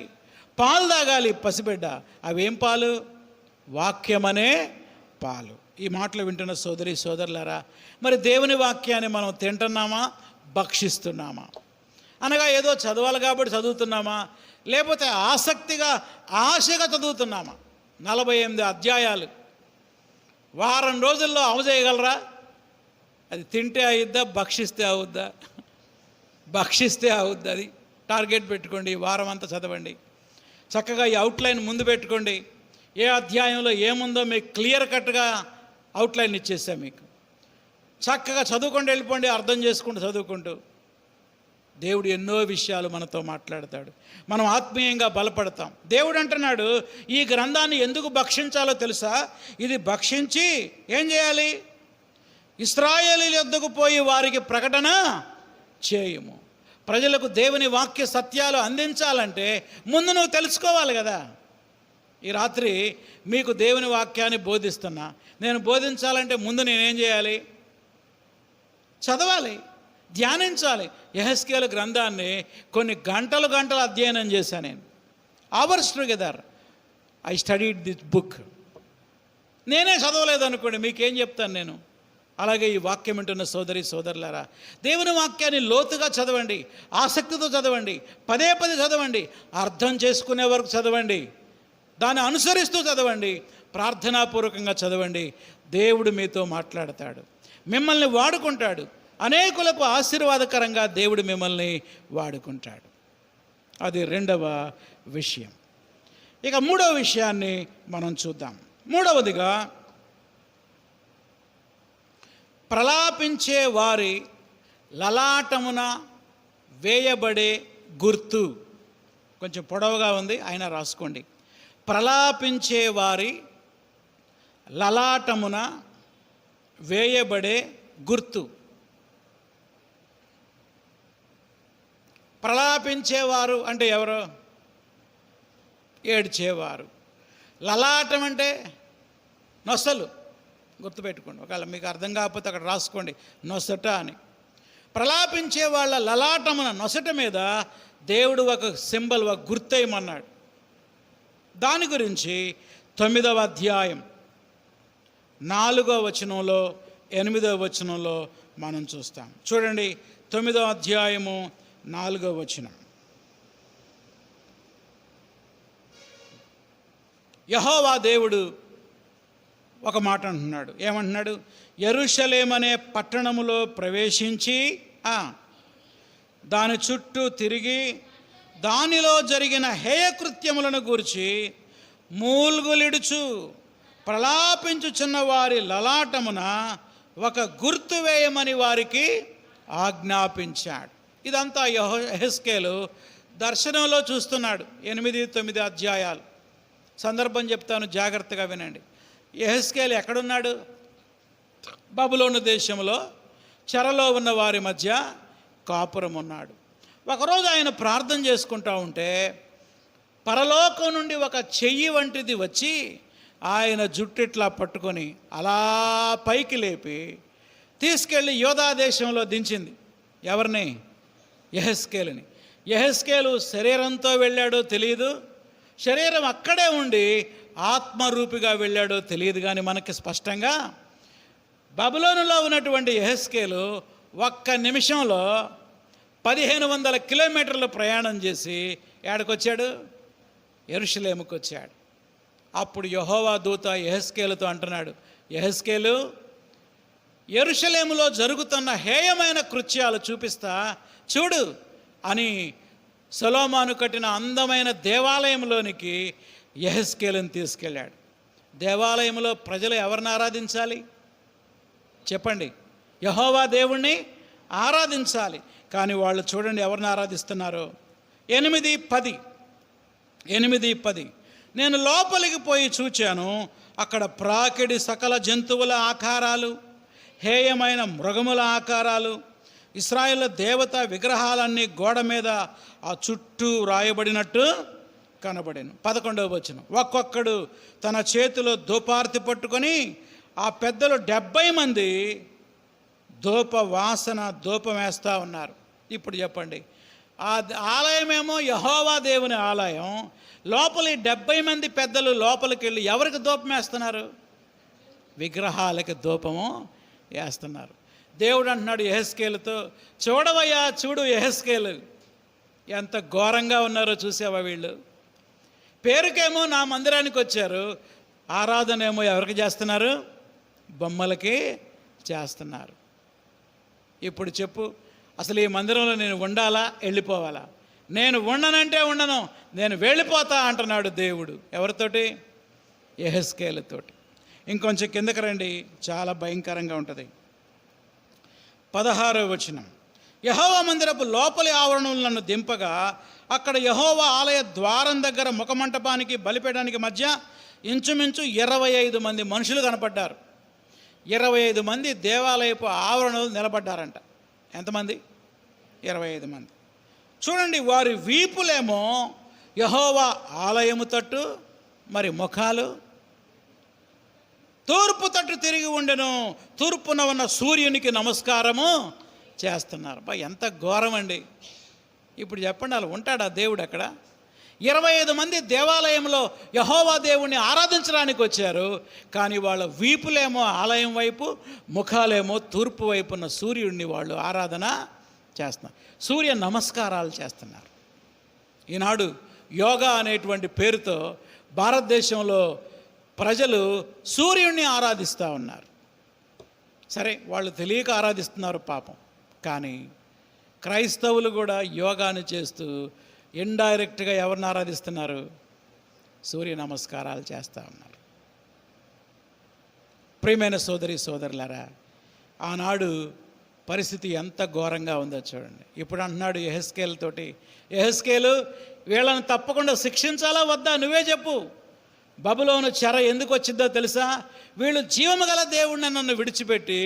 పాలు తాగాలి. పసిబిడ్డ అవేం పాలు? వాక్యమనే పాలు. ఈ మాటలు వింటున్న సోదరి సోదరులారా, మరి దేవుని వాక్యాన్ని మనం తింటున్నామా, భక్షిస్తున్నామా? అనగా ఏదో చదవాలి కాబట్టి చదువుతున్నామా, లేకపోతే ఆసక్తిగా ఆశగా చదువుతున్నామా? 48 అధ్యాయాలు వారం రోజుల్లో అవజేయగలరా? అది తింటే అవుద్దా, భక్షిస్తే అవుద్దా? భక్షిస్తే అవుద్ది. అది టార్గెట్ పెట్టుకోండి. వారం అంతా చదవండి. చక్కగా ఈ అవుట్లైన్ ముందు పెట్టుకోండి. ఏ అధ్యాయంలో ఏముందో మీకు క్లియర్ కట్గా అవుట్లైన్ ఇచ్చేసా. మీకు చక్కగా చదువుకుంటూ వెళ్ళిపోండి, అర్థం చేసుకుంటూ చదువుకుంటూ. దేవుడు ఎన్నో విషయాలు మనతో మాట్లాడతాడు. మనం ఆత్మీయంగా బలపడతాం. దేవుడు అంటున్నాడు, ఈ గ్రంథాన్ని ఎందుకు భక్షించాలో తెలుసా? ఇది భక్షించి ఏం చేయాలి? ఇశ్రాయేలీయుల యొద్దకు పోయి వారికి ప్రకటన చేయము. ప్రజలకు దేవుని వాక్య సత్యాలు అందించాలంటే ముందు నువ్వు తెలుసుకోవాలి కదా. ఈ రాత్రి మీకు దేవుని వాక్యాన్ని బోధిస్తున్నా. నేను బోధించాలంటే ముందు నేనేం చేయాలి? చదవాలి, ధ్యానించాలి. యెహెజ్కేలు గ్రంథాన్ని కొన్ని గంటలు అధ్యయనం చేశాను నేను. Hours together I studied this book. నేనే చదవలేదు అనుకోండి, మీకేం చెప్తాను నేను? అలాగే ఈ వాక్యం వింటున్న సోదరి సోదరులారా, దేవుని వాక్యాన్ని లోతుగా చదవండి, ఆసక్తితో చదవండి, పదే చదవండి, అర్థం చేసుకునే వరకు చదవండి, దాన్ని అనుసరిస్తూ చదవండి, ప్రార్థనాపూర్వకంగా చదవండి. దేవుడు మీతో మాట్లాడతాడు, మిమ్మల్ని వాడుకుంటాడు. అనేకులకు ఆశీర్వాదకరంగా దేవుడు మిమ్మల్ని వాడుకుంటాడు. అది 2వ విషయం. ఇక 3వ విషయాన్ని మనం చూద్దాం. 3వదిగా ప్రలాపించే వారి లలాటమున వేయబడే గుర్తు. కొంచెం పొడవుగా ఉంది, అయినా రాసుకోండి. ప్రలాపించే వారి లలాటమున వేయబడే గుర్తు. ప్రలాపించేవారు అంటే ఎవరు? ఏడ్చేవారు. లలాటం అంటే నొసలు. గుర్తుపెట్టుకోండి. ఒకవేళ మీకు అర్థం కాకపోతే అక్కడ రాసుకోండి, నొసట అని. ప్రలాపించే వాళ్ళ లలాటమున, నొసట మీద దేవుడు ఒక సింబల్, ఒక గుర్తేయమన్నాడు. దాని గురించి 9వ అధ్యాయం 4వ వచనంలో 8వ వచనంలో మనం చూస్తాం. చూడండి, 9వ అధ్యాయము 4వ వచనం. యెహోవా దేవుడు ఒక మాట అంటున్నాడు. ఏమంటున్నాడు? యెరూషలేమనే పట్టణములో ప్రవేశించి దాని చుట్టూ తిరిగి దానిలో జరిగిన హేయకృత్యములను గూర్చి మూల్గులిడుచు ప్రలాపించుచున్న వారి లలాటమున ఒక గుర్తు వేయమని వారికి ఆజ్ఞాపించాడు. ఇదంతా యెహెజ్కేలు దర్శనంలో చూస్తున్నాడు. 8, 9 అధ్యాయాలు. సందర్భం చెప్తాను, జాగ్రత్తగా వినండి. యెహెజ్కేలు ఎక్కడున్నాడు? బబులోను దేశంలో చెరలో ఉన్న వారి మధ్య కాపురం ఉన్నాడు. ఒకరోజు ఆయన ప్రార్థన చేసుకుంటూ ఉంటే పరలోకం నుండి ఒక చెయ్యి వంటిది వచ్చి ఆయన జుట్టిట్లా పట్టుకొని అలా పైకి లేపి తీసుకెళ్ళి యోధా దేశంలో దించింది. ఎవరిని? యెహెజ్కేలుని. యెహెజ్కేలు శరీరంతో వెళ్ళాడో తెలియదు, శరీరం అక్కడే ఉండి ఆత్మరూపిగా వెళ్ళాడో తెలియదు. కానీ మనకి స్పష్టంగా బబులోనులో ఉన్నటువంటి యెహెజ్కేలు ఒక్క నిమిషంలో 1500 కిలోమీటర్లు ప్రయాణం చేసి ఎక్కడికొచ్చాడు? యెరూషలేముకు వచ్చాడు. అప్పుడు యెహోవా దూత యెహెజ్కేలుతో అంటున్నాడు, యెహెజ్కేలు, యెరూషలేములో జరుగుతున్న హేయమైన కృత్యాలు చూపిస్తా చూడు అని సొలొమోను కట్టిన అందమైన దేవాలయంలోనికి యెహెజ్కేలుని తీసుకెళ్ళాడు. దేవాలయంలో ప్రజలు ఎవరిని ఆరాధించాలి చెప్పండి? యెహోవా దేవుణ్ణి ఆరాధించాలి. కానీ వాళ్ళు చూడండి ఎవరిని ఆరాధిస్తున్నారో. 8:10 నేను లోపలికి పోయి చూచాను, అక్కడ ప్రాకిడి సకల జంతువుల ఆకారాలు, హేయమైన మృగముల ఆకారాలు, ఇశ్రాయేలు దేవత విగ్రహాలన్నీ గోడ మీద ఆ చుట్టూ రాయబడినట్టు కనబడెను. 11వ వచనం, ఒక్కొక్కడు తన చేతిలో ధూపార్తి పట్టుకొని ఆ పెద్దలు 70 మంది ధూపం వేస్తూ ఉన్నారు. ఇప్పుడు చెప్పండి, ఆ ఆలయమేమో యెహోవా దేవుని ఆలయం, లోపలి 70 మంది పెద్దలు లోపలికి వెళ్ళి ఎవరికి ధూపం వేస్తున్నారు? విగ్రహాలకి ధూపము వేస్తున్నారు. దేవుడు అంటున్నాడు యెహెజ్కేలుతో, చూడవయ్యా చూడు యెహెజ్కేలు, ఎంత ఘోరంగా ఉన్నారో చూసావా వీళ్ళు? పేరుకేమో నా మందిరానికి వచ్చారు, ఆరాధన ఏమో ఎవరికి చేస్తున్నారు? బొమ్మలకి చేస్తున్నారు. ఇప్పుడు చెప్పు, అసలు ఈ మందిరంలో నేను ఉండాలా వెళ్ళిపోవాలా? నేను ఉండనంటే ఉండను, నేను వెళ్ళిపోతా అంటున్నాడు దేవుడు. ఎవరితోటి? యెహెజ్కేలుతోటి. ఇంకొంచెం కిందకి రండి, చాలా భయంకరంగా ఉంటుంది. 16వ వచనం, యెహోవా మందిరపు లోపలి ఆవరణలు నన్ను దింపగా అక్కడ యెహోవా ఆలయ ద్వారం దగ్గర ముఖమంటపానికి బలిపీఠానికి మధ్య ఇంచుమించు 25 మంది మనుషులు కనపడ్డారు. 25 మంది దేవాలయపు ఆవరణలు నిలబడ్డారంట. ఎంతమంది? 25 మంది. చూడండి, వారి వీపులేమో యెహోవా ఆలయము తట్టు, మరి ముఖాలు తూర్పు తట్టు తిరిగి ఉండెను. తూర్పున ఉన్న సూర్యునికి నమస్కారము చేస్తున్నారు. ఎంత ఘోరం అండి! ఇప్పుడు చెప్పండి, అలా ఉంటాడా దేవుడు అక్కడ? 25 మంది దేవాలయంలో యెహోవా దేవుణ్ణి ఆరాధించడానికి వచ్చారు, కానీ వాళ్ళ వీపులేమో ఆలయం వైపు, ముఖాలేమో తూర్పు వైపున్న సూర్యుడిని వాళ్ళు ఆరాధన చేస్తున్నారు, సూర్య నమస్కారాలు చేస్తున్నారు. ఈనాడు యోగా అనేటువంటి పేరుతో భారతదేశంలో ప్రజలు సూర్యుడిని ఆరాధిస్తూ ఉన్నారు. సరే, వాళ్ళు తెలియక ఆరాధిస్తున్నారు పాపం. కానీ క్రైస్తవులు కూడా యోగాను చేస్తూ ఇండైరెక్ట్గా ఎవరిని ఆరాధిస్తున్నారు? సూర్య నమస్కారాలు చేస్తూ ఉన్నారు. ప్రియమైన సోదరి సోదరులారా, ఆనాడు పరిస్థితి ఎంత ఘోరంగా ఉందో చూడండి. ఇప్పుడు అంటున్నాడు యెహెజ్కేలుతోటి, యెహెజ్కేలు, వీళ్ళని తప్పకుండా శిక్షించాలా వద్దా? నువ్వే చెప్పు. బబులోను చెర ఎందుకు వచ్చిందో తెలుసా? వీళ్ళు జీవము గల దేవుణ్ణి నన్ను విడిచిపెట్టి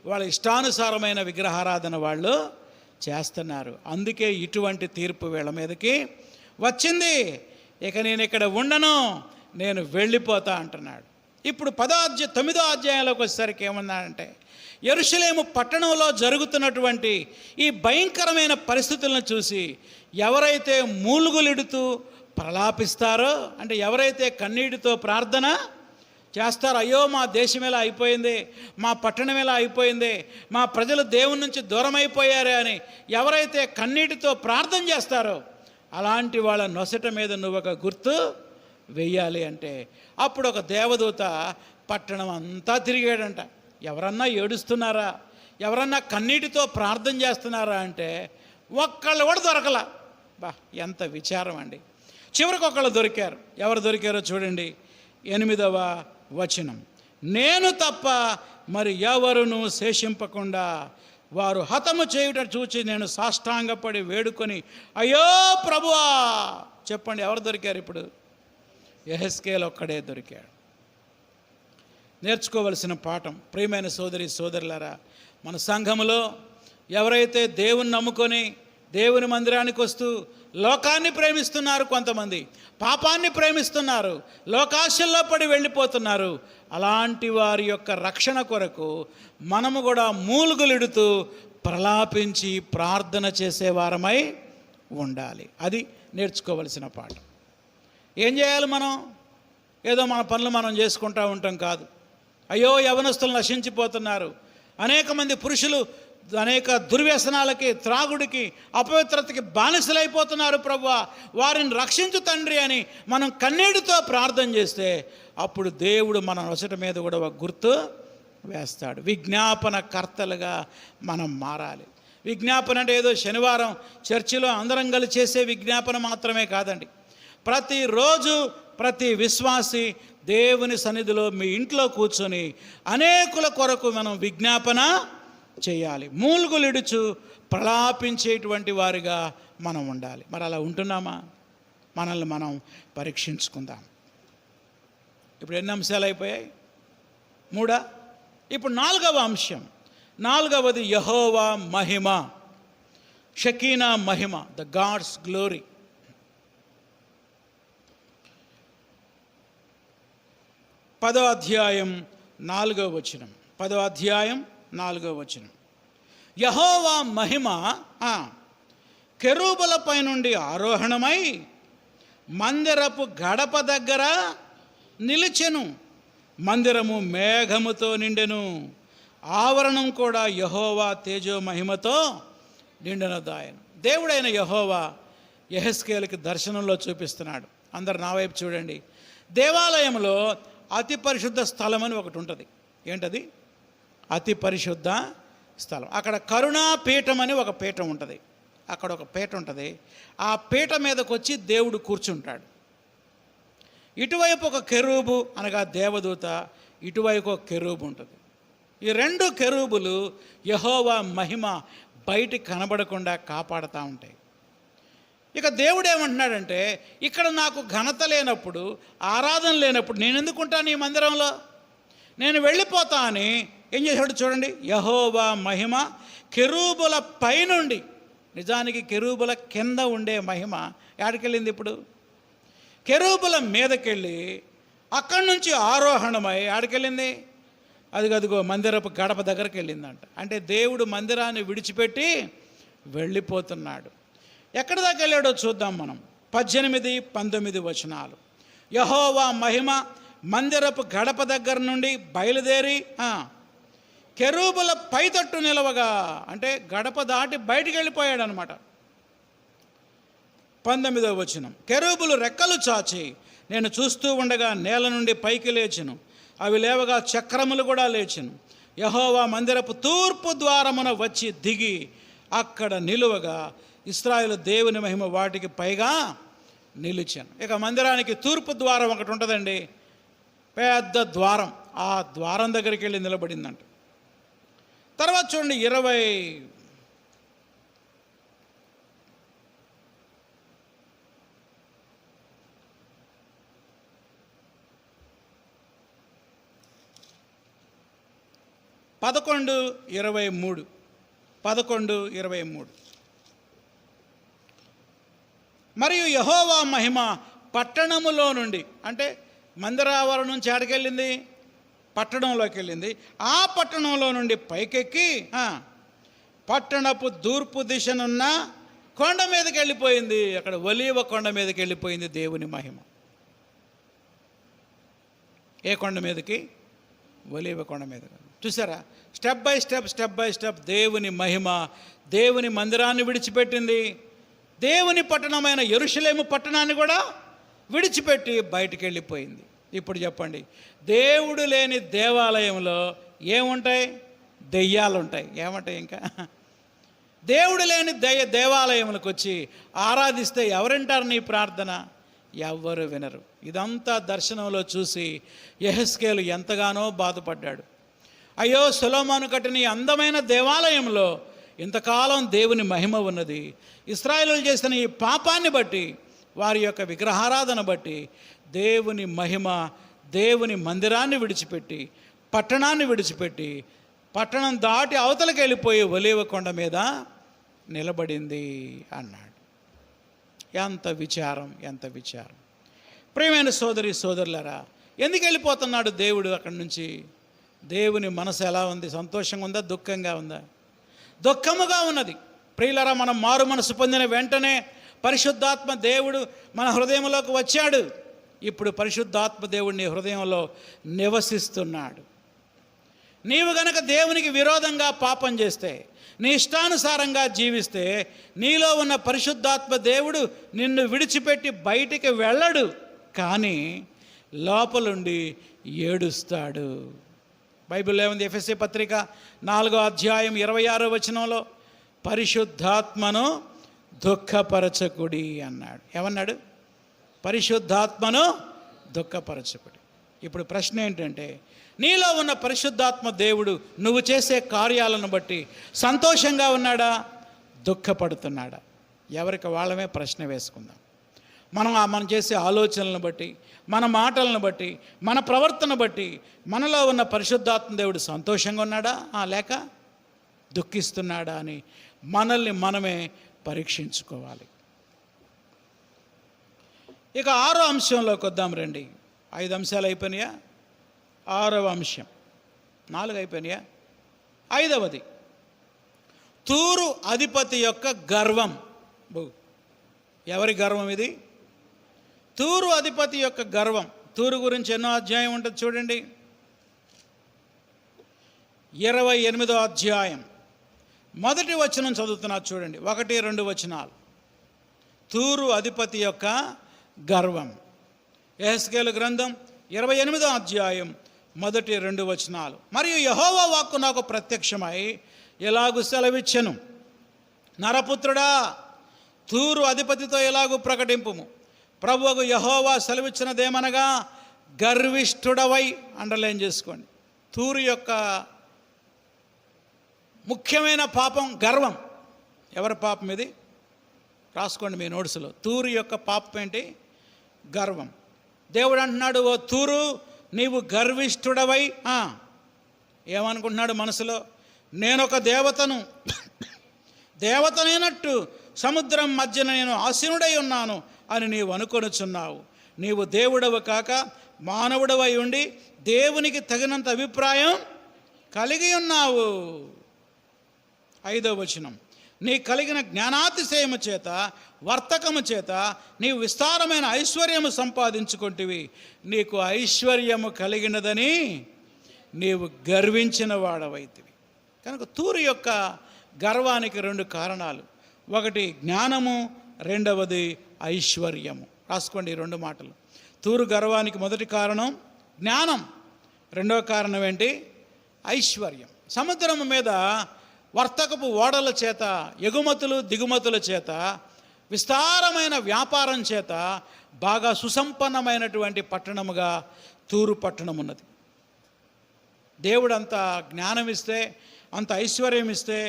వాళ్ళ ఇష్టానుసారమైన విగ్రహారాధన వాళ్ళు చేస్తున్నారు. అందుకే ఇటువంటి తీర్పు వీళ్ళ మీదకి వచ్చింది. ఇక నేను ఇక్కడ ఉండను, నేను వెళ్ళిపోతా అంటున్నాడు. ఇప్పుడు 9వ అధ్యాయంలోకి వచ్చేసరికి ఏమన్నాడంటే, యెరూషలేము పట్టణంలో జరుగుతున్నటువంటి ఈ భయంకరమైన పరిస్థితులను చూసి ఎవరైతే మూలుగులిడుతూ ప్రలాపిస్తారో, అంటే ఎవరైతే కన్నీటితో ప్రార్థన చేస్తారో, అయ్యో మా దేశం ఎలా అయిపోయింది, మా పట్టణం ఎలా అయిపోయింది, మా ప్రజలు దేవుని నుంచి దూరం అయిపోయారే అని ఎవరైతే కన్నీటితో ప్రార్థన చేస్తారో అలాంటి వాళ్ళ నొసట మీద నువ్వు ఒక గుర్తు వెయ్యాలి అంటే, అప్పుడు ఒక దేవదూత పట్టణం అంతా తిరిగాడంట. ఎవరన్నా ఏడుస్తున్నారా, ఎవరన్నా కన్నీటితో ప్రార్థన చేస్తున్నారా అంటే ఒక్కళ్ళు కూడా దొరకలా. బా, ఎంత విచారం అండి. చివరికి ఒకళ్ళు దొరికారు. ఎవరు దొరికారో చూడండి, 8వ వచనం, నేను తప్ప మరి ఎవరును శేషింపకుండా వారు హతము చేయుట చూచి నేను సాష్టాంగపడి వేడుకొని, అయ్యో ప్రభువా. చెప్పండి, ఎవరు దొరికారు ఇప్పుడు? యెహెజ్కేలు ఒక్కడే దొరికాడు. నేర్చుకోవలసిన పాఠం, ప్రియమైన సోదరి సోదరులారా, మన సంఘములో ఎవరైతే దేవుని నమ్ముకొని దేవుని మందిరానికి వస్తూ లోకాన్ని ప్రేమిస్తున్నారు, కొంతమంది పాపాన్ని ప్రేమిస్తున్నారు, లోకాశల్లో పడి వెళ్ళిపోతున్నారు. అలాంటి వారి యొక్క రక్షణ కొరకు మనము కూడా మూలుగులిడుతూ ప్రలాపించి ప్రార్థన చేసేవారమై ఉండాలి. అది నేర్చుకోవలసిన పాఠం. ఏం చేయాలి మనం? ఏదో మన పనులు మనం చేసుకుంటూ ఉంటాం కాదు. అయ్యో యవనస్తులు నశించిపోతున్నారు, అనేక మంది పురుషులు అనేక దుర్వ్యసనాలకి, త్రాగుడికి, అపవిత్రతకి బానిసలైపోతున్నారు ప్రభువా, వారిని రక్షించు తండ్రి అని మనం కన్నీటితో ప్రార్థన చేస్తే అప్పుడు దేవుడు మన నొసట మీద కూడా ఒక గుర్తు వేస్తాడు. విజ్ఞాపన కర్తలుగా మనం మారాలి. విజ్ఞాపన అంటే ఏదో శనివారం చర్చిలో అందరం కలిసి చేసే విజ్ఞాపన మాత్రమే కాదండి. ప్రతిరోజు ప్రతి విశ్వాసి దేవుని సన్నిధిలో మీ ఇంట్లో కూర్చొని అనేకుల కొరకు మనం విజ్ఞాపన చేయాలి. మూలుగులిడుచు ప్రలాపించేటువంటి వారిగా మనం ఉండాలి. మరి అలా ఉంటున్నామా? మనల్ని మనం పరీక్షించుకుందాం. ఇప్పుడు ఎన్ని అంశాలు అయిపోయాయి? 3. ఇప్పుడు 4వ అంశం. 4వది యెహోవా మహిమ, షకీనా మహిమ, ద గాడ్స్ గ్లోరీ. 10వ అధ్యాయం 4వ వచనం. 10వ అధ్యాయం 4వ వచనం. యెహోవా మహిమ కెరూబులపై నుండి ఆరోహణమై మందిరపు గడప దగ్గర నిలిచెను. మందిరము మేఘముతో నిండెను, ఆవరణం కూడా యెహోవా తేజో మహిమతో నిండినదాయను. దేవుడైన యెహోవా యెహెజ్కేలుకి దర్శనంలో చూపిస్తున్నాడు. అందరు నా వైపు చూడండి. దేవాలయంలో అతి పరిశుద్ధ స్థలం అని ఒకటి ఉంటుంది. ఏంటది? అతి పరిశుద్ధ స్థలం. అక్కడ కరుణాపీఠం అని ఒక పీఠం ఉంటుంది. అక్కడ ఒక పీఠ ఉంటుంది. ఆ పీఠ మీదకి వచ్చి దేవుడు కూర్చుంటాడు. ఇటువైపు ఒక కెరూబు అనగా దేవదూత, ఇటువైపు ఒక కెరూబు ఉంటుంది. ఈ 2 కెరూబులు యెహోవా మహిమ బయటికి కనబడకుండా కాపాడుతూ ఉంటాయి. ఇక దేవుడు ఏమంటున్నాడంటే, ఇక్కడ నాకు ఘనత లేనప్పుడు, ఆరాధన లేనప్పుడు నేను ఎందుకుంటాను ఈ మందిరంలో? నేను వెళ్ళిపోతా అని ఏం చేశాడు చూడండి. యెహోవా మహిమ కెరూబుల పైనుండి, నిజానికి కెరూబుల కింద ఉండే మహిమ ఎక్కడికెళ్ళింది? ఇప్పుడు కెరూబుల మీదకెళ్ళి అక్కడి నుంచి ఆరోహణమై ఎక్కడికెళ్ళింది? అదిగో మందిరపు గడప దగ్గరికి వెళ్ళిందంట. అంటే దేవుడు మందిరాన్ని విడిచిపెట్టి వెళ్ళిపోతున్నాడు. ఎక్కడి దాకా వెళ్ళాడో చూద్దాం మనం. 18, 19 వచనాలు. యెహోవా మహిమ మందిరపు గడప దగ్గర నుండి బయలుదేరి కెరూబుల పైతట్టు నిలవగా, అంటే గడప దాటి బయటికి వెళ్ళిపోయాడు అనమాట. 19వ వచనం. కెరూబులు రెక్కలు చాచి నేను చూస్తూ ఉండగా నేల నుండి పైకి లేచెను, అవి లేవగా చక్రములు కూడా లేచెను. యెహోవా మందిరపు తూర్పు ద్వారమున వచ్చి దిగి అక్కడ నిలువగా ఇశ్రాయేలు దేవుని మహిమ వాటికి పైగా నిలిచాను. ఇక మందిరానికి తూర్పు ద్వారం ఒకటి ఉంటుందండి, పెద్ద ద్వారం. ఆ ద్వారం దగ్గరికి వెళ్ళి నిలబడిందంట. తర్వాత చూడండి 20 11:23 11:23. మరియు యెహోవా మహిమ పట్టణములో నుండి, అంటే మందిరావరణం నుంచి ఆడికెళ్ళింది, పట్టణంలోకి వెళ్ళింది. ఆ పట్టణంలో నుండి పైకెక్కి పట్టణపు తూర్పు దిశనున్న కొండ మీదకి వెళ్ళిపోయింది. అక్కడ ఒలీవ కొండ మీదకి వెళ్ళిపోయింది దేవుని మహిమ. ఏ కొండ మీదకి? ఒలీవ కొండ మీద. చూసారా? స్టెప్ బై స్టెప్ దేవుని మహిమ దేవుని మందిరాన్ని విడిచిపెట్టింది. దేవుని పట్టణమైన యెరూషలేము పట్టణాన్ని కూడా విడిచిపెట్టి బయటికి వెళ్ళిపోయింది. ఇప్పుడు చెప్పండి, దేవుడు లేని దేవాలయంలో ఏముంటాయి? దెయ్యాలు ఉంటాయి. ఏమంటాయి? ఇంకా దేవుడు లేని దేవాలయములకు వచ్చి ఆరాధిస్తే ఎవరింటారు నీ ప్రార్థన? ఎవ్వరు వినరు. ఇదంతా దర్శనంలో చూసి యెహెజ్కేలు ఎంతగానో బాధపడ్డాడు. అయ్యో, సొలొమోను కట్టిన ఈ అందమైన దేవాలయంలో ఇంతకాలం దేవుని మహిమ ఉన్నది. ఇశ్రాయేలీయులు చేసిన ఈ పాపాన్ని బట్టి, వారి యొక్క విగ్రహారాధన బట్టి దేవుని మహిమ దేవుని మందిరాన్ని విడిచిపెట్టి, పట్టణాన్ని విడిచిపెట్టి, పట్టణం దాటి అవతలకి వెళ్ళిపోయి ఒలీవ కొండ మీద నిలబడింది అన్నాడు. ఎంత విచారం, ఎంత విచారం! ప్రియమైన సోదరి సోదరులారా, ఎందుకు వెళ్ళిపోతున్నాడు దేవుడు అక్కడి నుంచి? దేవుని మనసు ఎలా ఉంది? సంతోషంగా ఉందా, దుఃఖంగా ఉందా? దుఃఖముగా ఉన్నది. ప్రియులారా, మనం మారు మనసు పొందిన వెంటనే పరిశుద్ధాత్మ దేవుడు మన హృదయంలోకి వచ్చాడు. ఇప్పుడు పరిశుద్ధాత్మ దేవుడు నీ హృదయంలో నివసిస్తున్నాడు. నీవు గనక దేవునికి విరోధంగా పాపం చేస్తే, నీ ఇష్టానుసారంగా జీవిస్తే, నీలో ఉన్న పరిశుద్ధాత్మ దేవుడు నిన్ను విడిచిపెట్టి బయటికి వెళ్ళడు, కానీ లోపలుండి ఏడుస్తాడు. బైబిల్లో ఏముంది? ఎఫెసీ పత్రిక 4వ అధ్యాయం 26వ వచనంలో పరిశుద్ధాత్మను దుఃఖపరచకుడి అన్నాడు. ఏమన్నాడు? పరిశుద్ధాత్మను దుఃఖపరచకుడి. ఇప్పుడు ప్రశ్న ఏంటంటే, నీలో ఉన్న పరిశుద్ధాత్మ దేవుడు నువ్వు చేసే కార్యాలను బట్టి సంతోషంగా ఉన్నాడా, దుఃఖపడుతున్నాడా? ఎవరికి వాళ్ళమే ప్రశ్న వేసుకుందాం. మనం చేసే ఆలోచనలను బట్టి, మన మాటలను బట్టి, మన ప్రవర్తన బట్టి మనలో ఉన్న పరిశుద్ధాత్మ దేవుడు సంతోషంగా ఉన్నాడా లేక దుఃఖిస్తున్నాడా అని మనల్ని మనమే పరీక్షించుకోవాలి. ఇక 6వ అంశంలోకి వద్దాం రండి. 5 అంశాలు అయిపోయినాయా? 6వ అంశం. 4 అయిపోయినాయా? 5వది, తూరు అధిపతి యొక్క గర్వం. ఎవరి గర్వం ఇది? తూరు అధిపతి యొక్క గర్వం. తూరు గురించి ఎన్నో అధ్యాయం ఉంటుంది చూడండి. 28వ అధ్యాయం 1వ వచనం చదువుతున్నా చూడండి. 1, 2 వచనాలు. తూరు అధిపతి యొక్క గర్వం. యెహెజ్కేలు గ్రంథం 28వ అధ్యాయం 1, 2 వచనాలు. మరియు యెహోవా వాక్కు నాకు ప్రత్యక్షమై ఎలాగు సెలవిచ్చెను, నరపుత్రుడా, తూరు అధిపతితో ఎలాగూ ప్రకటింపుము, ప్రభువుకు యెహోవా సెలవిచ్చినదేమనగా, గర్విష్ఠుడవై, అండర్లైన్ చేసుకోండి. తూరు యొక్క ముఖ్యమైన పాపం గర్వం. ఎవరి పాపం ఇది? రాసుకోండి మీ నోట్స్లో. తూరు యొక్క పాపం ఏంటి? గర్వం. దేవుడు అంటున్నాడు, ఓ తూరు, నీవు గర్విష్ఠుడవై, ఏమనుకుంటున్నాడు మనసులో? నేనొక దేవతనైనట్టు సముద్రం మధ్యన నేను ఆసీనుడై ఉన్నాను అని నీవు అనుకొనుచున్నావు. నీవు దేవుడవు కాక మానవుడవై ఉండి దేవునికి తగినంత అభిప్రాయం కలిగి ఉన్నావు. 5వ వచనం. నీ కలిగిన జ్ఞానాతిశయము చేత, వర్తకము చేత నీవు విస్తారమైన ఐశ్వర్యము సంపాదించుకుంటువి. నీకు ఐశ్వర్యము కలిగినదని నీవు గర్వించిన వాడవైతివి. కనుక తూరు యొక్క గర్వానికి 2 కారణాలు. 1 జ్ఞానము, 2వది ఐశ్వర్యము. రాసుకోండి ఈ 2 మాటలు. తూరు గర్వానికి మొదటి కారణం జ్ఞానం, 2వ కారణం ఏంటి? ఐశ్వర్యం. సముద్రము మీద వర్తకపు ఓడల చేత, ఎగుమతులు దిగుమతుల చేత, విస్తారమైన వ్యాపారం చేత బాగా సుసంపన్నమైనటువంటి పట్టణముగా తూరు పట్టణం ఉన్నది. దేవుడు అంత జ్ఞానం ఇస్తే, అంత ఐశ్వర్యం ఇస్తే,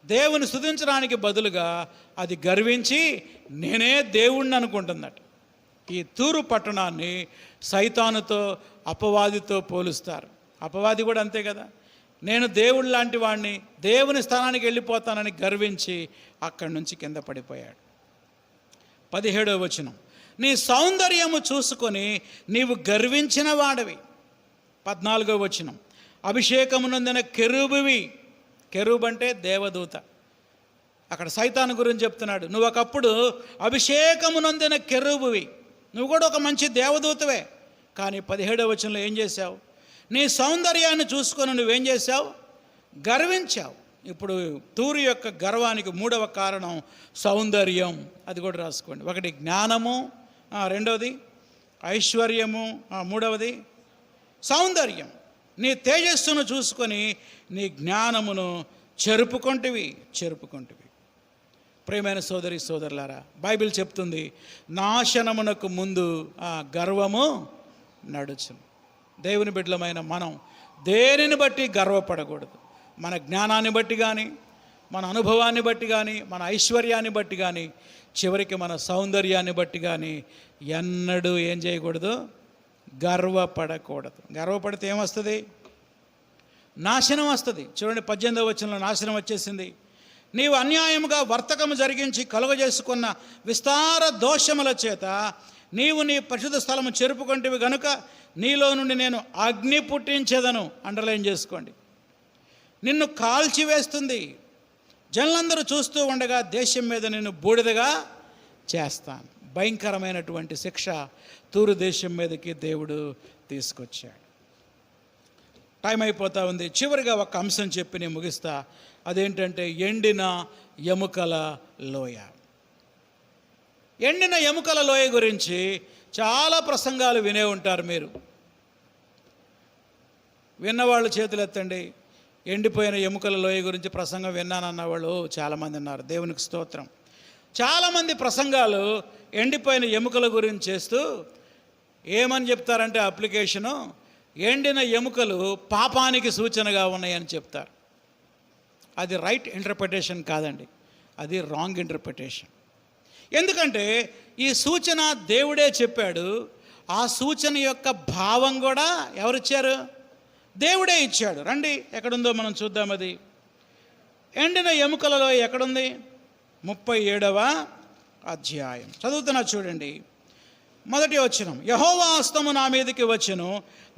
దేవుని స్తుతించడానికి బదులుగా అది గర్వించి నేనే దేవుణ్ణి అనుకుంటుందట. ఈ తూరు పట్టణాన్ని సైతానుతో, అపవాదితో పోలుస్తారు. అపవాది కూడా అంతే కదా. నేను దేవుడు లాంటి వాడిని, దేవుని స్థానానికి వెళ్ళిపోతానని గర్వించి అక్కడి నుంచి కింద పడిపోయాడు. 17వ వచనం. నీ సౌందర్యము చూసుకొని నీవు గర్వించిన వాడవి. 14వ వచనం. అభిషేకము నొందిన కెరూబువి. కెరూబ్ అంటే దేవదూత. అక్కడ సైతాను గురించి చెప్తున్నాడు. నువ్వు ఒకప్పుడు అభిషేకము నొందిన కెరూబువి. నువ్వు కూడా ఒక మంచి దేవదూతవే. కానీ 17వ వచనంలో ఏం చేశావు? నీ సౌందర్యాన్ని చూసుకొని నువ్వేం చేశావు? గర్వించావు. ఇప్పుడు తూరు యొక్క గర్వానికి 3వ కారణం సౌందర్యం. అది కూడా రాసుకోండి. 1 జ్ఞానము, 2వది ఐశ్వర్యము, 3వది సౌందర్యం. నీ తేజస్సును చూసుకొని నీ జ్ఞానమును చెరుపుకొంటివి. ప్రియమైన సోదరి సోదరులారా, బైబిల్ చెప్తుంది, నాశనమునకు ముందు గర్వము నడుచును. దేవుని బిడ్డలమైన మనం దేనిని బట్టి గర్వపడకూడదు. మన జ్ఞానాన్ని బట్టి కానీ, మన అనుభవాన్ని బట్టి కానీ, మన ఐశ్వర్యాన్ని బట్టి కానీ, చివరికి మన సౌందర్యాన్ని బట్టి కానీ ఎన్నడూ ఏం చేయకూడదు? గర్వపడకూడదు. గర్వపడితే ఏమొస్తుంది? నాశనం వస్తుంది. చూడండి 18వ వచనంలో నాశనం వచ్చేసింది. నీవు అన్యాయముగా వర్తకము జరిగించి కలుగజేసుకున్న విస్తార దోషముల చేత నీవు నీ పరిశుద్ధ స్థలము చెరుపుకొంటివి గనుక నీలో నుండి నేను అగ్ని పుట్టించేదను. అండర్లైన్ చేసుకోండి. నిన్ను కాల్చివేస్తుంది. జనులందరూ చూస్తూ ఉండగా దేశం మీద నిన్ను బూడిదగా చేస్తాను. భయంకరమైనటువంటి శిక్ష తూరు దేశం మీదకి దేవుడు తీసుకొచ్చాడు. టైం అయిపోతూ ఉంది. చివరిగా ఒక అంశం చెప్పి నేను ముగిస్తా. అదేంటంటే ఎండిన ఎముకల లోయ. ఎండిన ఎముకల లోయ గురించి చాలా ప్రసంగాలు వినే ఉంటారు మీరు. విన్నవాళ్ళు చేతులు ఎత్తండి. ఎండిపోయిన ఎముకల లోయ గురించి ప్రసంగం విన్నానన్న వాళ్ళు చాలామంది ఉన్నారు. దేవునికి స్తోత్రం. చాలామంది ప్రసంగాలు ఎండిపోయిన ఎముకల గురించి చేస్తూ ఏమని చెప్తారంటే అప్లికేషను, ఎండిన ఎముకలు పాపానికి సూచనగా ఉన్నాయని చెప్తారు. అది రైట్ ఇంటర్ప్రిటేషన్ కాదండి, అది రాంగ్ ఇంటర్ప్రిటేషన్. ఎందుకంటే ఈ సూచన దేవుడే చెప్పాడు. ఆ సూచన యొక్క భావం కూడా ఎవరిచ్చారు? దేవుడే ఇచ్చాడు. రండి, ఎక్కడుందో మనం చూద్దాం. అది ఎండిన ఎముకలలో ఎక్కడుంది? 37వ అధ్యాయం చదువుతున్నా చూడండి. మొదటి వచనం, యెహోవా హస్తము నా మీదకి వచ్చెను,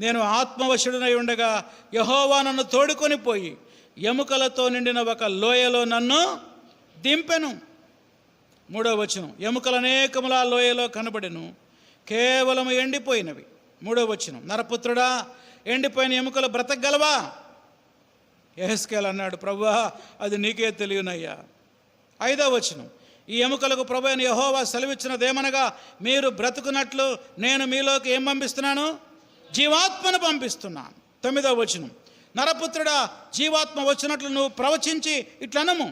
నేను ఆత్మవశుడనై ఉండగా యెహోవా నన్ను తోడుకొని పోయి ఎముకలతో నిండిన ఒక లోయలో నన్ను దింపెను. 3వ వచనం, ఎముకలు అనేకముల లోయలో కనబడెను, కేవలము ఎండిపోయినవి. 3వ వచనం, నరపుత్రుడా, ఎండిపోయిన ఎముకలు బ్రతకగలవా? యెహెజ్కేలు అన్నాడు, ప్రభువా అది నీకే తెలియనయ్యా. 5వ వచనం, ఈ ఎముకలకు ప్రభు అయిన యెహోవా సెలవిచ్చినదేమనగా మీరు బ్రతుకున్నట్లు నేను మీలోకి ఏం పంపిస్తున్నాను? జీవాత్మను పంపిస్తున్నాను. 9వ వచనం, నరపుత్రుడా, జీవాత్మ వచ్చినట్లు నువ్వు ప్రవచించి ఇట్లనము,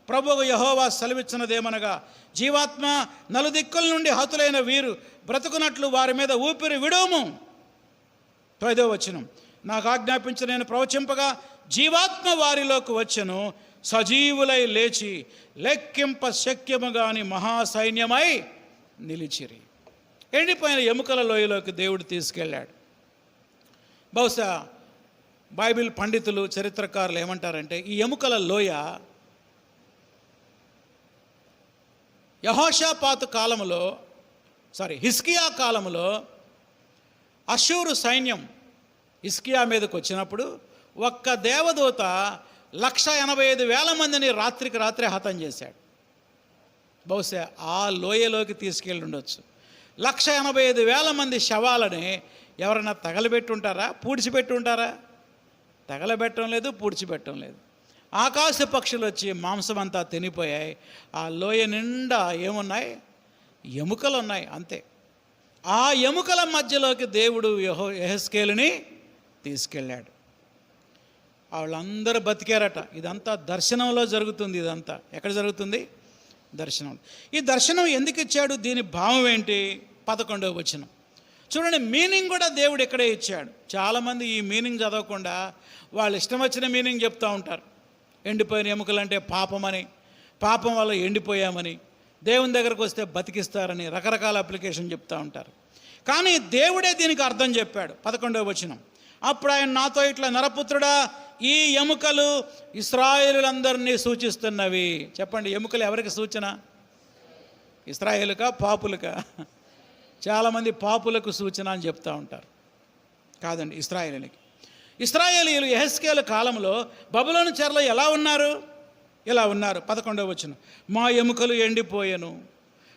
ప్రభువు యెహోవా సెలవిచ్చినదేమనగా జీవాత్మ నలుదిక్కుల నుండి హతులైన వీరు బ్రతుకున్నట్లు వారి మీద ఊపిరి విడుము. 9వ వచనం, నాకు ఆజ్ఞాపించి నేను ప్రవచింపగా జీవాత్మ వారిలోకి వచ్చెను, సజీవులై లేచి లెక్కింప శక్యము గాని మహాసైన్యమై నిలిచిరి. ఎండిపోయిన ఎముకల లోయలోకి దేవుడు తీసుకెళ్ళాడు. బహుశా బైబిల్ పండితులు, చరిత్రకారులు ఏమంటారంటే ఈ ఎముకల లోయ యెహోషాపాతు కాలంలో, హిజ్కియా కాలంలో అష్షూరు సైన్యం హిజ్కియా మీదకి వచ్చినప్పుడు ఒక్క దేవదూత 185,000 మందిని రాత్రికి రాత్రే హతం చేశాడు. బహుశా ఆ లోయలోకి తీసుకెళ్ళి ఉండొచ్చు. 185,000 మంది శవాలని ఎవరైనా తగలబెట్టుంటారా? పూడ్చిపెట్టి ఉంటారా? తగలబెట్టడం లేదు, పూడ్చిపెట్టడం లేదు. ఆకాశ పక్షులు వచ్చి మాంసం అంతా తినిపోయాయి. ఆ లోయ నిండా ఏమున్నాయి? ఎముకలు ఉన్నాయి, అంతే. ఆ ఎముకల మధ్యలోకి దేవుడు యెహెజ్కేలుని తీసుకెళ్ళాడు. వాళ్ళందరూ బతికారట. ఇదంతా దర్శనంలో జరుగుతుంది. ఇదంతా ఎక్కడ జరుగుతుంది? దర్శనం. ఈ దర్శనం ఎందుకు ఇచ్చాడు? దీని భావం ఏంటి? 11వ వచనం చూడండి. మీనింగ్ కూడా దేవుడు ఇక్కడే ఇచ్చాడు. చాలామంది ఈ మీనింగ్ చదవకుండా వాళ్ళు ఇష్టం వచ్చిన మీనింగ్ చెప్తూ ఉంటారు. ఎండిపోయిన ఎముకలంటే పాపమని, పాపం వల్ల ఎండిపోయామని, దేవుని దగ్గరకు వస్తే బతికిస్తారని రకరకాల అప్లికేషన్ చెప్తూ ఉంటారు. కానీ దేవుడే దీనికి అర్థం చెప్పాడు. 11వ వచనం, అప్పుడు ఆయన నాతో ఇట్లా, నరపుత్రుడా, ఈ ఎముకలు ఇశ్రాయేలులందరినీ సూచిస్తున్నవి. చెప్పండి, ఎముకలు ఎవరికి సూచన? ఇశ్రాయేలుకా, పాపులకా? చాలామంది పాపులకు సూచన అని చెప్తూ ఉంటారు. కాదండి, ఇశ్రాయేలులకి. ఇశ్రాయేలీయులు యెహెజ్కేలు కాలంలో బబులోను చెరలో ఎలా ఉన్నారు? ఇలా ఉన్నారు. 11వ వచనం, మా ఎముకలు ఎండిపోయాను,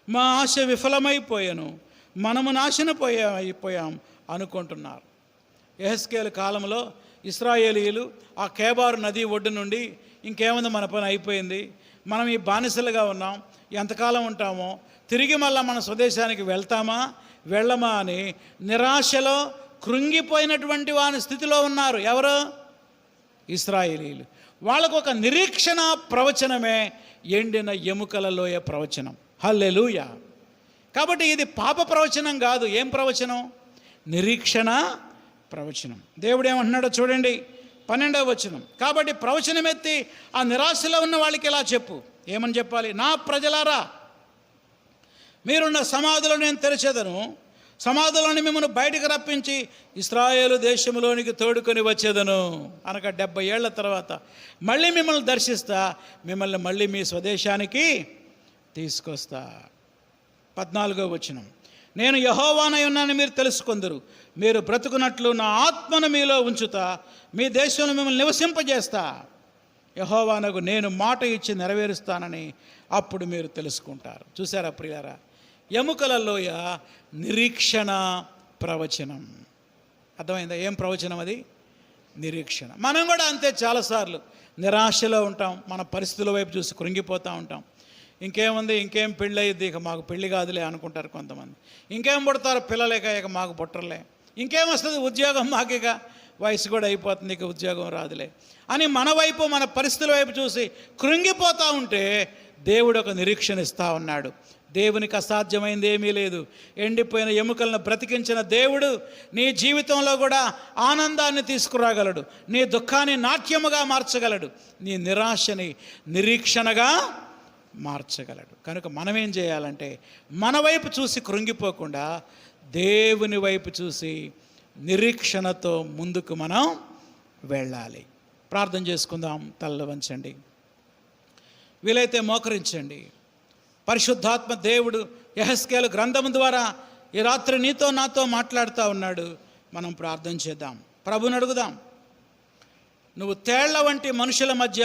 మా ఆశ విఫలమైపోయాను, మనము అయిపోయాం అనుకుంటున్నారు. యెహెజ్కేలు కాలంలో ఇశ్రాయేలీయులు ఆ కేబారు నది ఒడ్డు నుండి ఇంకేముంది, మన పని అయిపోయింది, మనం ఈ బానిసలుగా ఉన్నాం, ఎంతకాలం ఉంటామో, తిరిగి మళ్ళీ మన స్వదేశానికి వెళ్తామా వెళ్ళమా అని నిరాశలో కృంగిపోయినటువంటి వాని స్థితిలో ఉన్నారు. ఎవరు? ఇశ్రాయేలీయులు. వాళ్ళకు ఒక నిరీక్షణ ప్రవచనమే ఎండిన ఎముకల లోయ ప్రవచనం. హల్లెలూయా. కాబట్టి ఇది పాప ప్రవచనం కాదు. ఏం ప్రవచనం? నిరీక్షణ ప్రవచనం. దేవుడు ఏమంటున్నాడో చూడండి, 12వ వచనం, కాబట్టి ప్రవచనం ఎత్తి ఆ నిరాశలో ఉన్న వాళ్ళకి ఇలా చెప్పు. ఏమని చెప్పాలి? నా ప్రజలారా, మీరున్న సమాధులను నేను తెరిచేదను, సమాధిలోని మిమ్మల్ని బయటకు రప్పించి ఇశ్రాయేలు దేశంలోనికి తోడుకొని వచ్చేదను అనగా 70 ఏళ్ల తర్వాత మళ్ళీ మిమ్మల్ని దర్శిస్తా, మిమ్మల్ని మళ్ళీ మీ స్వదేశానికి తీసుకొస్తా. 14వ వచనం, నేను యెహోవానై ఉన్నానని మీరు తెలుసుకొందురు, మీరు బ్రతుకున్నట్లు నా ఆత్మను మీలో ఉంచుతా, మీ దేశంలో మిమ్మల్ని నివసింపజేస్తా. యెహోవానగు నేను మాట ఇచ్చి నెరవేరుస్తానని అప్పుడు మీరు తెలుసుకుంటారు. చూసారా ప్రియులారా, ఎముకల లోయ నిరీక్షణ ప్రవచనం. అర్థమైందా? ఏం ప్రవచనం అది? నిరీక్షణ. మనం కూడా అంతే, చాలాసార్లు నిరాశలో ఉంటాం, మన పరిస్థితుల వైపు చూసి కృంగిపోతూ ఉంటాం. ఇంకేముంది, ఇంకేం పెళ్ళి అయ్యిద్ది, ఇక మాకు పెళ్ళి కాదులే అనుకుంటారు కొంతమంది. ఇంకేం పుడతారు పిల్లలేక, ఇక మాకు పుట్టరులే. ఇంకేం వస్తుంది, ఉద్యోగం మాకు ఇక వయసు కూడా అయిపోతుంది, ఇక ఉద్యోగం రాదులే అని మన వైపు, మన పరిస్థితుల వైపు చూసి కృంగిపోతూ ఉంటే దేవుడు ఒక నిరీక్షణ ఇస్తూ ఉన్నాడు. దేవునికి అసాధ్యమైంది ఏమీ లేదు. ఎండిపోయిన ఎముకలను బ్రతికించిన దేవుడు నీ జీవితంలో కూడా ఆనందాన్ని తీసుకురాగలడు, నీ దుఃఖాన్ని నాట్యముగా మార్చగలడు, నీ నిరాశని నిరీక్షణగా మార్చగలడు. కనుక మనం ఏం చేయాలంటే మన వైపు చూసి కృంగిపోకుండా దేవుని వైపు చూసి నిరీక్షణతో ముందుకు మనం వెళ్ళాలి. ప్రార్థన చేసుకుందాం. తలలు వంచండి, వీలైతే మోకరించండి. పరిశుద్ధాత్మ దేవుడు యెహెజ్కేలు గ్రంథం ద్వారా ఈ రాత్రి నీతో నాతో మాట్లాడుతూ ఉన్నాడు. మనం ప్రార్థన చేద్దాం, ప్రభుని అడుగుదాం. నువ్వు తేళ్ల వంటి మనుషుల మధ్య